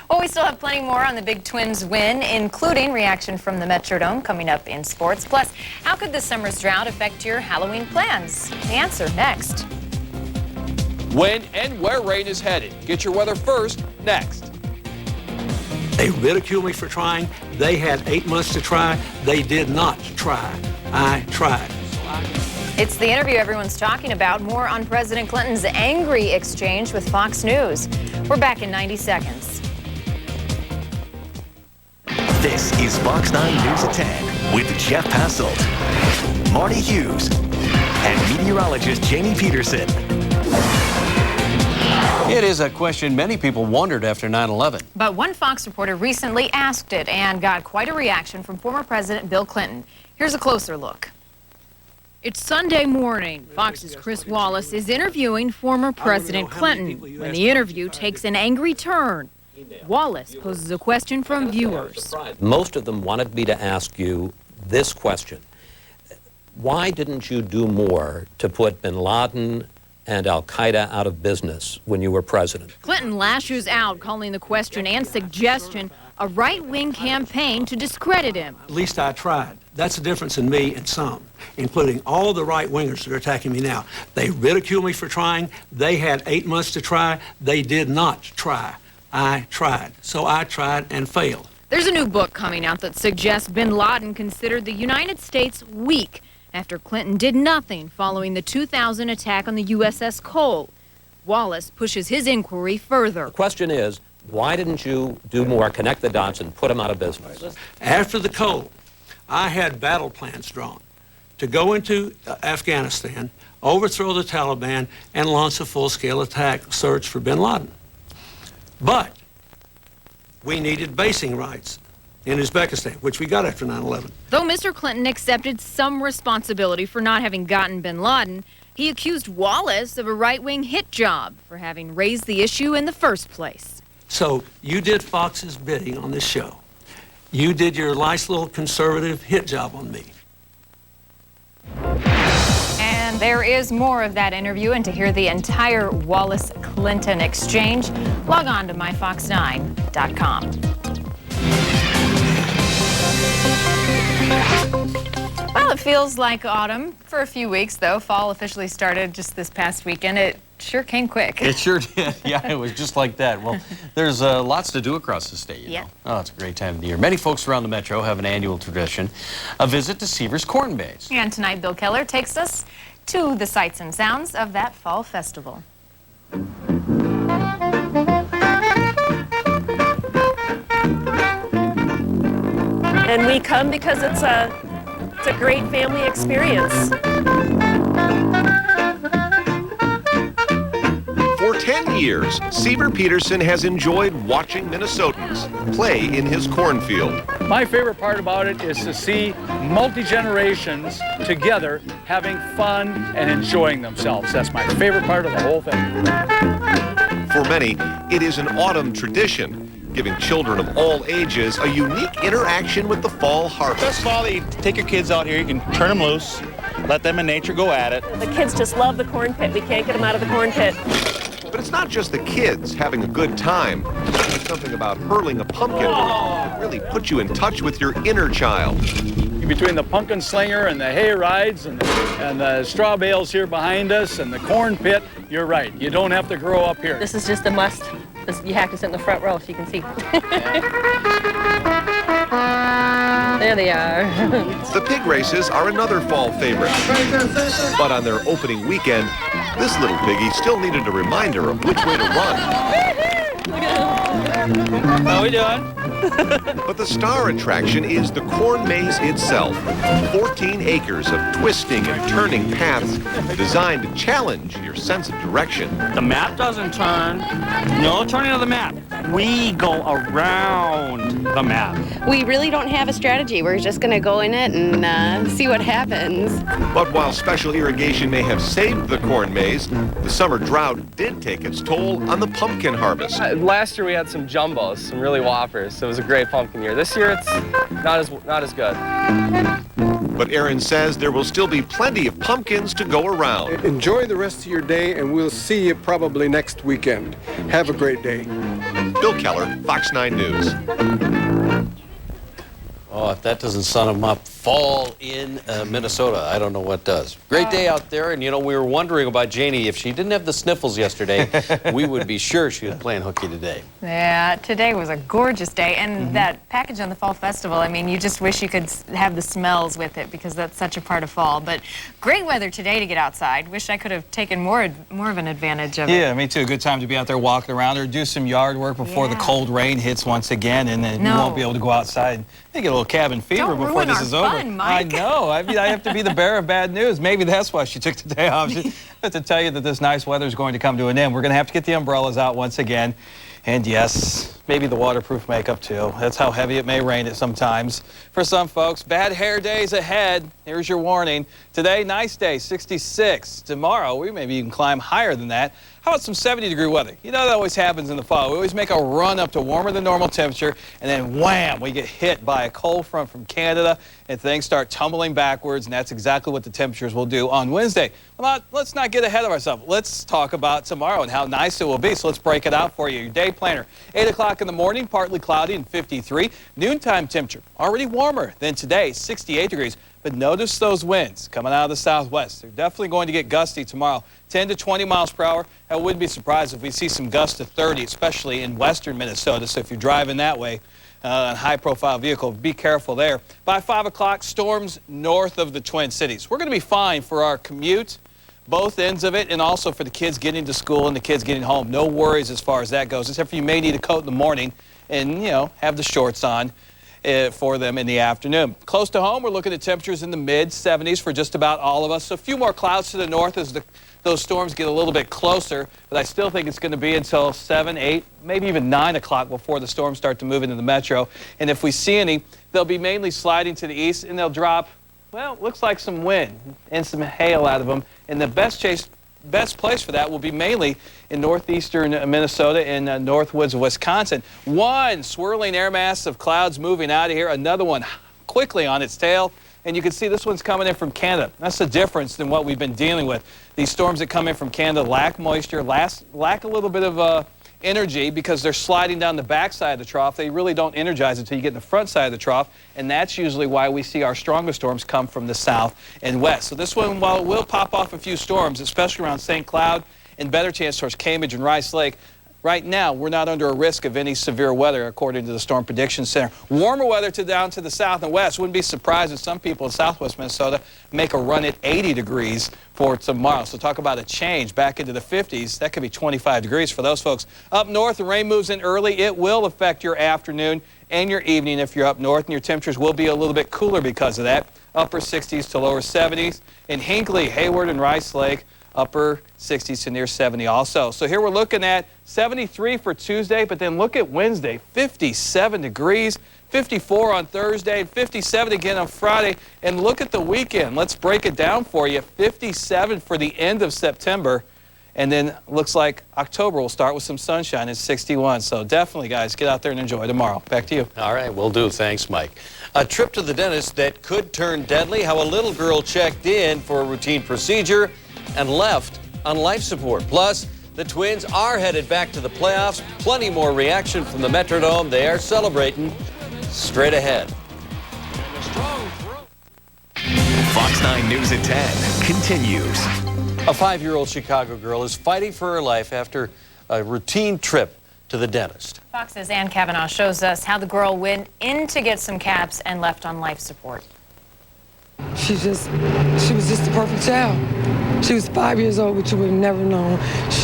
Well, we still have plenty more on the big Twins win, including reaction from the Metrodome coming up in sports. Plus, how could this summer's drought affect your Halloween plans? The answer next. When and where rain is headed. Get your weather first, next. They ridicule me for trying. They had 8 months to try. They did not try. I tried. It's the interview everyone's talking about. More on President Clinton's angry exchange with Fox News. We're back in 90 seconds. This is Fox 9 News at 10 with Jeff Passolt, Marty Hughes, and meteorologist Jamie Peterson. It is a question many people wondered after 9/11. But one Fox reporter recently asked it and got quite a reaction from former President Bill Clinton. Here's a closer look. It's Sunday morning. Fox's Chris Wallace is interviewing former President Clinton when the interview takes an angry turn. Wallace poses a question from viewers. Most of them wanted me to ask you this question. Why didn't you do more to put bin Laden and al-Qaeda out of business when you were president? Clinton lashes out, calling the question and suggestion a right-wing campaign to discredit him. At least I tried. That's the difference in me and some, including all the right-wingers that are attacking me now. They ridicule me for trying. They had 8 months to try. They did not try. I tried. So I tried and failed. There's a new book coming out that suggests bin Laden considered the United States weak after Clinton did nothing following the 2000 attack on the USS Cole. Wallace pushes his inquiry further. The question is, why didn't you do more, connect the dots, and put them out of business? After the Cole, I had battle plans drawn to go into Afghanistan, overthrow the Taliban, and launch a full-scale attack search for bin Laden. But we needed basing rights in Uzbekistan, which we got after 9/11. Though Mr. Clinton accepted some responsibility for not having gotten bin Laden, he accused Wallace of a right-wing hit job for having raised the issue in the first place. So you did Fox's bidding on this show. You did your nice little conservative hit job on me. And there is more of that interview, and to hear the entire Wallace-Clinton exchange, log on to myfox9.com. Well, it feels like autumn for a few weeks, though. Fall officially started just this past weekend. It sure came quick. It sure did. Yeah, it was just like that. Well, there's lots to do across the state, you know. Oh, it's a great time of the year. Many folks around the metro have an annual tradition, a visit to Seaver's Corn Maze. And tonight, Bill Keller takes us to the sights and sounds of that fall festival. And we come because it's a great family experience. For 10 years, Seaver Peterson has enjoyed watching Minnesotans play in his cornfield. My favorite part about it is to see multi-generations together having fun and enjoying themselves. That's my favorite part of the whole thing. For many, it is an autumn tradition, giving children of all ages a unique interaction with the fall harvest. Best of all, you take your kids out here, you can turn them loose, let them and nature go at it. The kids just love the corn pit. We can't get them out of the corn pit. But it's not just the kids having a good time. There's something about hurling a pumpkin that really puts you in touch with your inner child. Between the pumpkin slinger and the hay rides and the straw bales here behind us and the corn pit, you're right. You don't have to grow up here. This is just a must. You have to sit in the front row so you can see. There they are. The pig races are another fall favorite. But on their opening weekend, this little piggy still needed a reminder of which way to run. How we doing? But the star attraction is the corn maze itself. 14 acres of twisting and turning paths designed to challenge your sense of direction. The map doesn't turn. No turning of the map. We go around the map. We really don't have a strategy. We're just going to go in it and see what happens. But while special irrigation may have saved the corn maze, the summer drought did take its toll on the pumpkin harvest. Last year we had some jumbos, some really whoppers, so it was a great pumpkin year. This year it's not as good. But Aaron says there will still be plenty of pumpkins to go around. Enjoy the rest of your day, and we'll see you probably next weekend. Have a great day. Bill Keller, Fox 9 News. Oh, if that doesn't sun them up, fall in Minnesota, I don't know what does. Great day out there, and you know, we were wondering about Janie. If she didn't have the sniffles yesterday, we would be sure she was playing hooky today. Yeah, today was a gorgeous day, and that package on the Fall Festival, I mean, you just wish you could have the smells with it because that's such a part of fall. But great weather today to get outside. Wish I could have taken more of an advantage of it. Yeah, me too. Good time to be out there walking around or do some yard work before the cold rain hits once again, and then you won't be able to go outside. They get a little cabin fever before this is over. I know. I mean, I have to be the bearer of bad news. Maybe that's why she took the day off. To tell you that this nice weather is going to come to an end. We're going to have to get the umbrellas out once again. And yes, maybe the waterproof makeup too. That's how heavy it may rain at sometimes. For some folks, bad hair days ahead. Here's your warning. Today, nice day, 66. Tomorrow, we maybe even climb higher than that. How about some 70-degree weather? You know that always happens in the fall. We always make a run up to warmer than normal temperature, and then wham, we get hit by a cold front from Canada, and things start tumbling backwards, and that's exactly what the temperatures will do on Wednesday. Well, let's not get ahead of ourselves. Let's talk about tomorrow and how nice it will be. So let's break it out for you. Your day planner, 8 o'clock in the morning, partly cloudy and 53. Noontime temperature, already warmer than today, 68 degrees. But notice those winds coming out of the southwest. They're definitely going to get gusty tomorrow, 10 to 20 miles per hour. I wouldn't be surprised if we see some gusts to 30, especially in western Minnesota. So if you're driving that way on a high-profile vehicle, be careful there. By 5 o'clock, storms north of the Twin Cities. We're going to be fine for our commute, both ends of it, and also for the kids getting to school and the kids getting home. No worries as far as that goes, except for you may need a coat in the morning and, you know, have the shorts on for them in the afternoon. Close to home, we're looking at temperatures in the mid-70s for just about all of us. So a few more clouds to the north as those storms get a little bit closer, but I still think it's going to be until 7, 8, maybe even 9 o'clock before the storms start to move into the metro. And if we see any, they'll be mainly sliding to the east, and they'll drop, well, looks like some wind and some hail out of them. And the best place for that will be mainly in northeastern Minnesota and northwoods of Wisconsin. One swirling air mass of clouds moving out of here, another one quickly on its tail, and you can see this one's coming in from Canada. That's the difference than what we've been dealing with. These storms that come in from Canada lack moisture, lack a little bit of energy because they're sliding down the backside of the trough. They really don't energize until you get in the front side of the trough, and that's usually why we see our strongest storms come from the south and west. So this one, while it will pop off a few storms, especially around St. Cloud and better chance towards Cambridge and Rice Lake, right now we're not under a risk of any severe weather according to the Storm Prediction Center. Warmer weather down to the south and west. Wouldn't be surprised if some people in southwest Minnesota make a run at 80 degrees for tomorrow. So talk about a change back into the 50s. That could be 25 degrees for those folks. Up north, the rain moves in early. It will affect your afternoon and your evening if you're up north, and your temperatures will be a little bit cooler because of that. Upper 60s to lower 70s. In Hinckley, Hayward, and Rice Lake, upper 60s to near 70 also. So here we're looking at 73 for Tuesday, but then look at Wednesday, 57 degrees, 54 on Thursday, 57 again on Friday, and look at the weekend. Let's break it down for you. 57 for the end of September, and then looks like October will start with some sunshine at 61. So definitely, guys, get out there and enjoy tomorrow. Back to you. All right, will do. Thanks, Mike. A trip to the dentist that could turn deadly, how a little girl checked in for a routine procedure and left on life support. Plus, the Twins are headed back to the playoffs. Plenty more reaction from the Metrodome. They are celebrating straight ahead. Fox 9 News at 10 continues. A 5-year-old Chicago girl is fighting for her life after a routine trip to the dentist. Fox's Ann Kavanaugh shows us how the girl went in to get some caps and left on life support. She was just the perfect child. She was 5 years old, but you would have never known.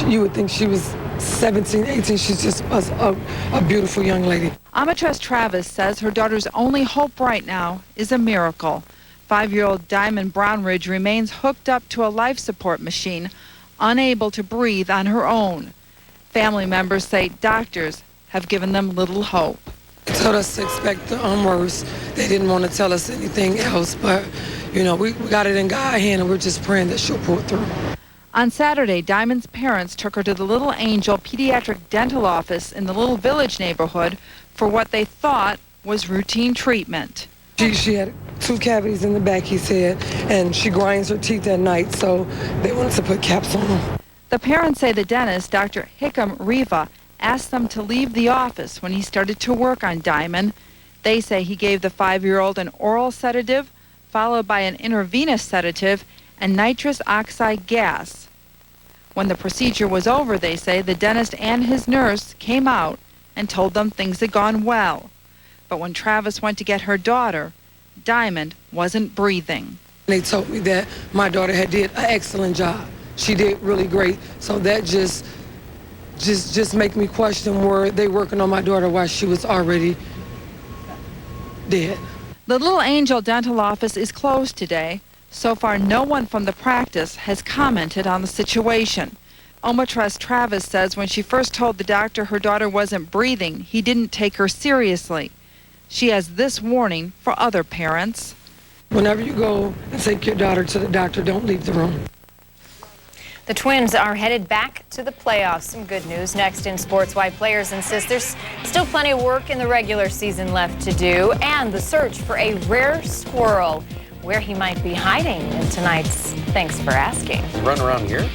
You would think she was 17, 18. She's just a beautiful young lady. Amatress Travis says her daughter's only hope right now is a miracle. 5-year-old Diamond Brownridge remains hooked up to a life support machine, unable to breathe on her own. Family members say doctors have given them little hope. They told us to expect the worst. They didn't want to tell us anything else, but, you know, we got it in God's hand, and we're just praying that she'll pull through. On Saturday, Diamond's parents took her to the Little Angel Pediatric Dental Office in the Little Village neighborhood for what they thought was routine treatment. She had 2 cavities in the back, he said, and she grinds her teeth at night, so they wanted to put caps on her. The parents say the dentist, Dr. Hickam Riva, asked them to leave the office when he started to work on Diamond. They say he gave the 5-year-old an oral sedative, followed by an intravenous sedative and nitrous oxide gas. When the procedure was over, they say, the dentist and his nurse came out and told them things had gone well. But when Travis went to get her daughter, Diamond wasn't breathing. They told me that my daughter had did an excellent job. She did really great. So that just make me question, were they working on my daughter while she was already dead? The Little Angel dental office is closed today. So far, no one from the practice has commented on the situation. Omatress Travis says when she first told the doctor her daughter wasn't breathing, he didn't take her seriously. She has this warning for other parents. Whenever you go and take your daughter to the doctor, don't leave the room. The Twins are headed back to the playoffs. Some good news next in sports. Why players insist there's still plenty of work in the regular season left to do, and the search for a rare squirrel, where he might be hiding in tonight's Thanks for Asking. Run around here?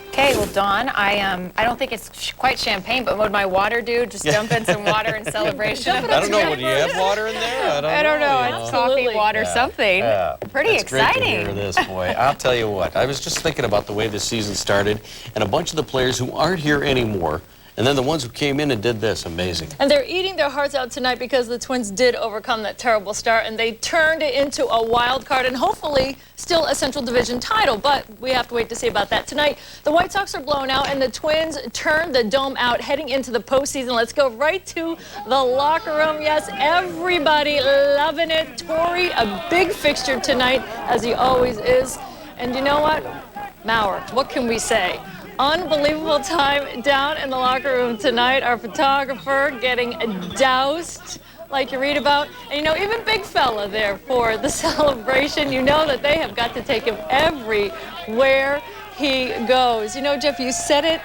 Okay, well, Dawn, I don't think it's quite champagne, but what would my water do? Just dump in some water in celebration? I don't know. Would you have water in there? I don't know. It's coffee, water, something. Pretty That's exciting. Great to hear this, boy. I'll tell you what. I was just thinking about the way this season started, and a bunch of the players who aren't here anymore, and then the ones who came in and did this, amazing. And they're eating their hearts out tonight because the Twins did overcome that terrible start, and they turned it into a wild card and hopefully still a Central Division title, but we have to wait to see about that. Tonight, the White Sox are blown out, and the Twins turned the dome out heading into the postseason. Let's go right to the locker room. Yes, everybody loving it. Torrey, a big fixture tonight, as he always is. And you know what? Maurer, what can we say? Unbelievable time down in the locker room tonight. Our photographer getting doused like you read about. And you know, even Big Fella there for the celebration. You know that they have got to take him everywhere he goes. You know, Jeff, you said it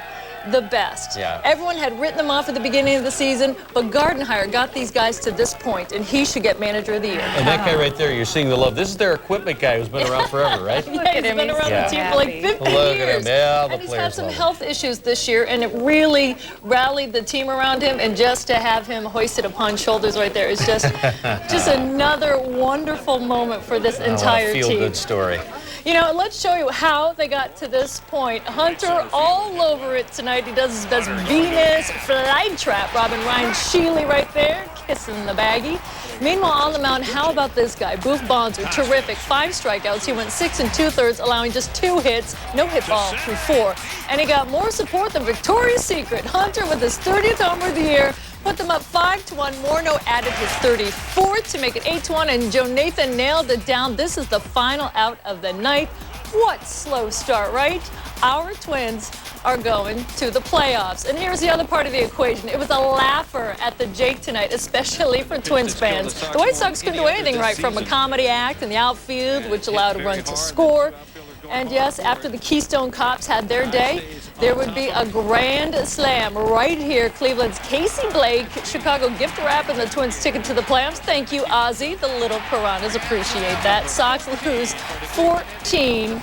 the best. Yeah. Everyone had written them off at the beginning of the season, but Gardenhire got these guys to this point, and he should get Manager of the Year. And that guy right there, you're seeing the love. This is their equipment guy who's been around forever, right? Yeah, he's been around the team for like 50 Look years. at him. Yeah, the And he's had players some love health issues this year, and it really rallied the team around him. And just to have him hoisted upon shoulders right there is just another wonderful moment for this entire team. Feel-good story. You know, let's show you how they got to this point. Hunter all over it tonight. He does his best Venus flytrap. Robin Ryan Sheely right there, kissing the baggie. Meanwhile, on the mound, how about this guy? Booth Bonser, terrific. 5 strikeouts. He went 6 2/3, allowing just 2 hits. No hit ball through 4. And he got more support than Victoria's Secret. Hunter with his 30th homer of the year. Put them up 5-1. Morneau added his 34th to make it 8-1, and Joe Nathan nailed it down. This is the final out of the night. What slow start, right? Our Twins are going to the playoffs. And here's the other part of the equation. It was a laugher at the Jake tonight, especially for Twins fans. The White Sox couldn't do anything right, from a comedy act in the outfield, which allowed a run to score. And yes, after the Keystone Cops had their day, there would be a grand slam right here. Cleveland's Casey Blake, Chicago gift wrapping the Twins ticket to the playoffs. Thank you, Ozzy. The little Piranhas appreciate that. Sox lose 14-1.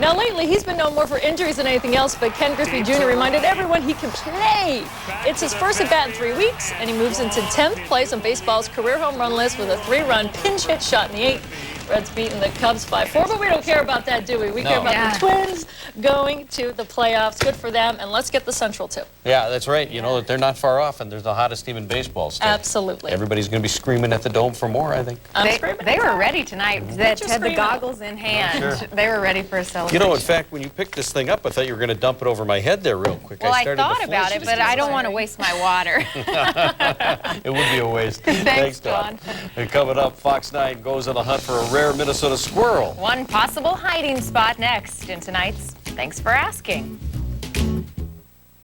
Now, lately, he's been known more for injuries than anything else, but Ken Griffey Jr. reminded everyone he can play. It's his first at bat in 3 weeks, and he moves into 10th place on baseball's career home run list with a 3-run pinch hit shot in the 8th. Reds beating the Cubs 5-4, but we don't care about that, do we? We care about the Twins going to the playoffs. Good for them, and let's get the Central, too. Yeah, that's right. You know, they're not far off, and they're the hottest team in baseball still. Absolutely. Everybody's going to be screaming at the Dome for more, I think. They were ready tonight. That had the goggles in hand. Sure. They were ready for a celebration. You know, in fact, when you picked this thing up, I thought you were going to dump it over my head there real quick. Well, I thought about it, but I don't want to waste my water. It would be a waste. Thanks, Dawn. And coming up, Fox 9 goes on the hunt for a rare Minnesota squirrel. One possible hiding spot next in tonight's Thanks for Asking.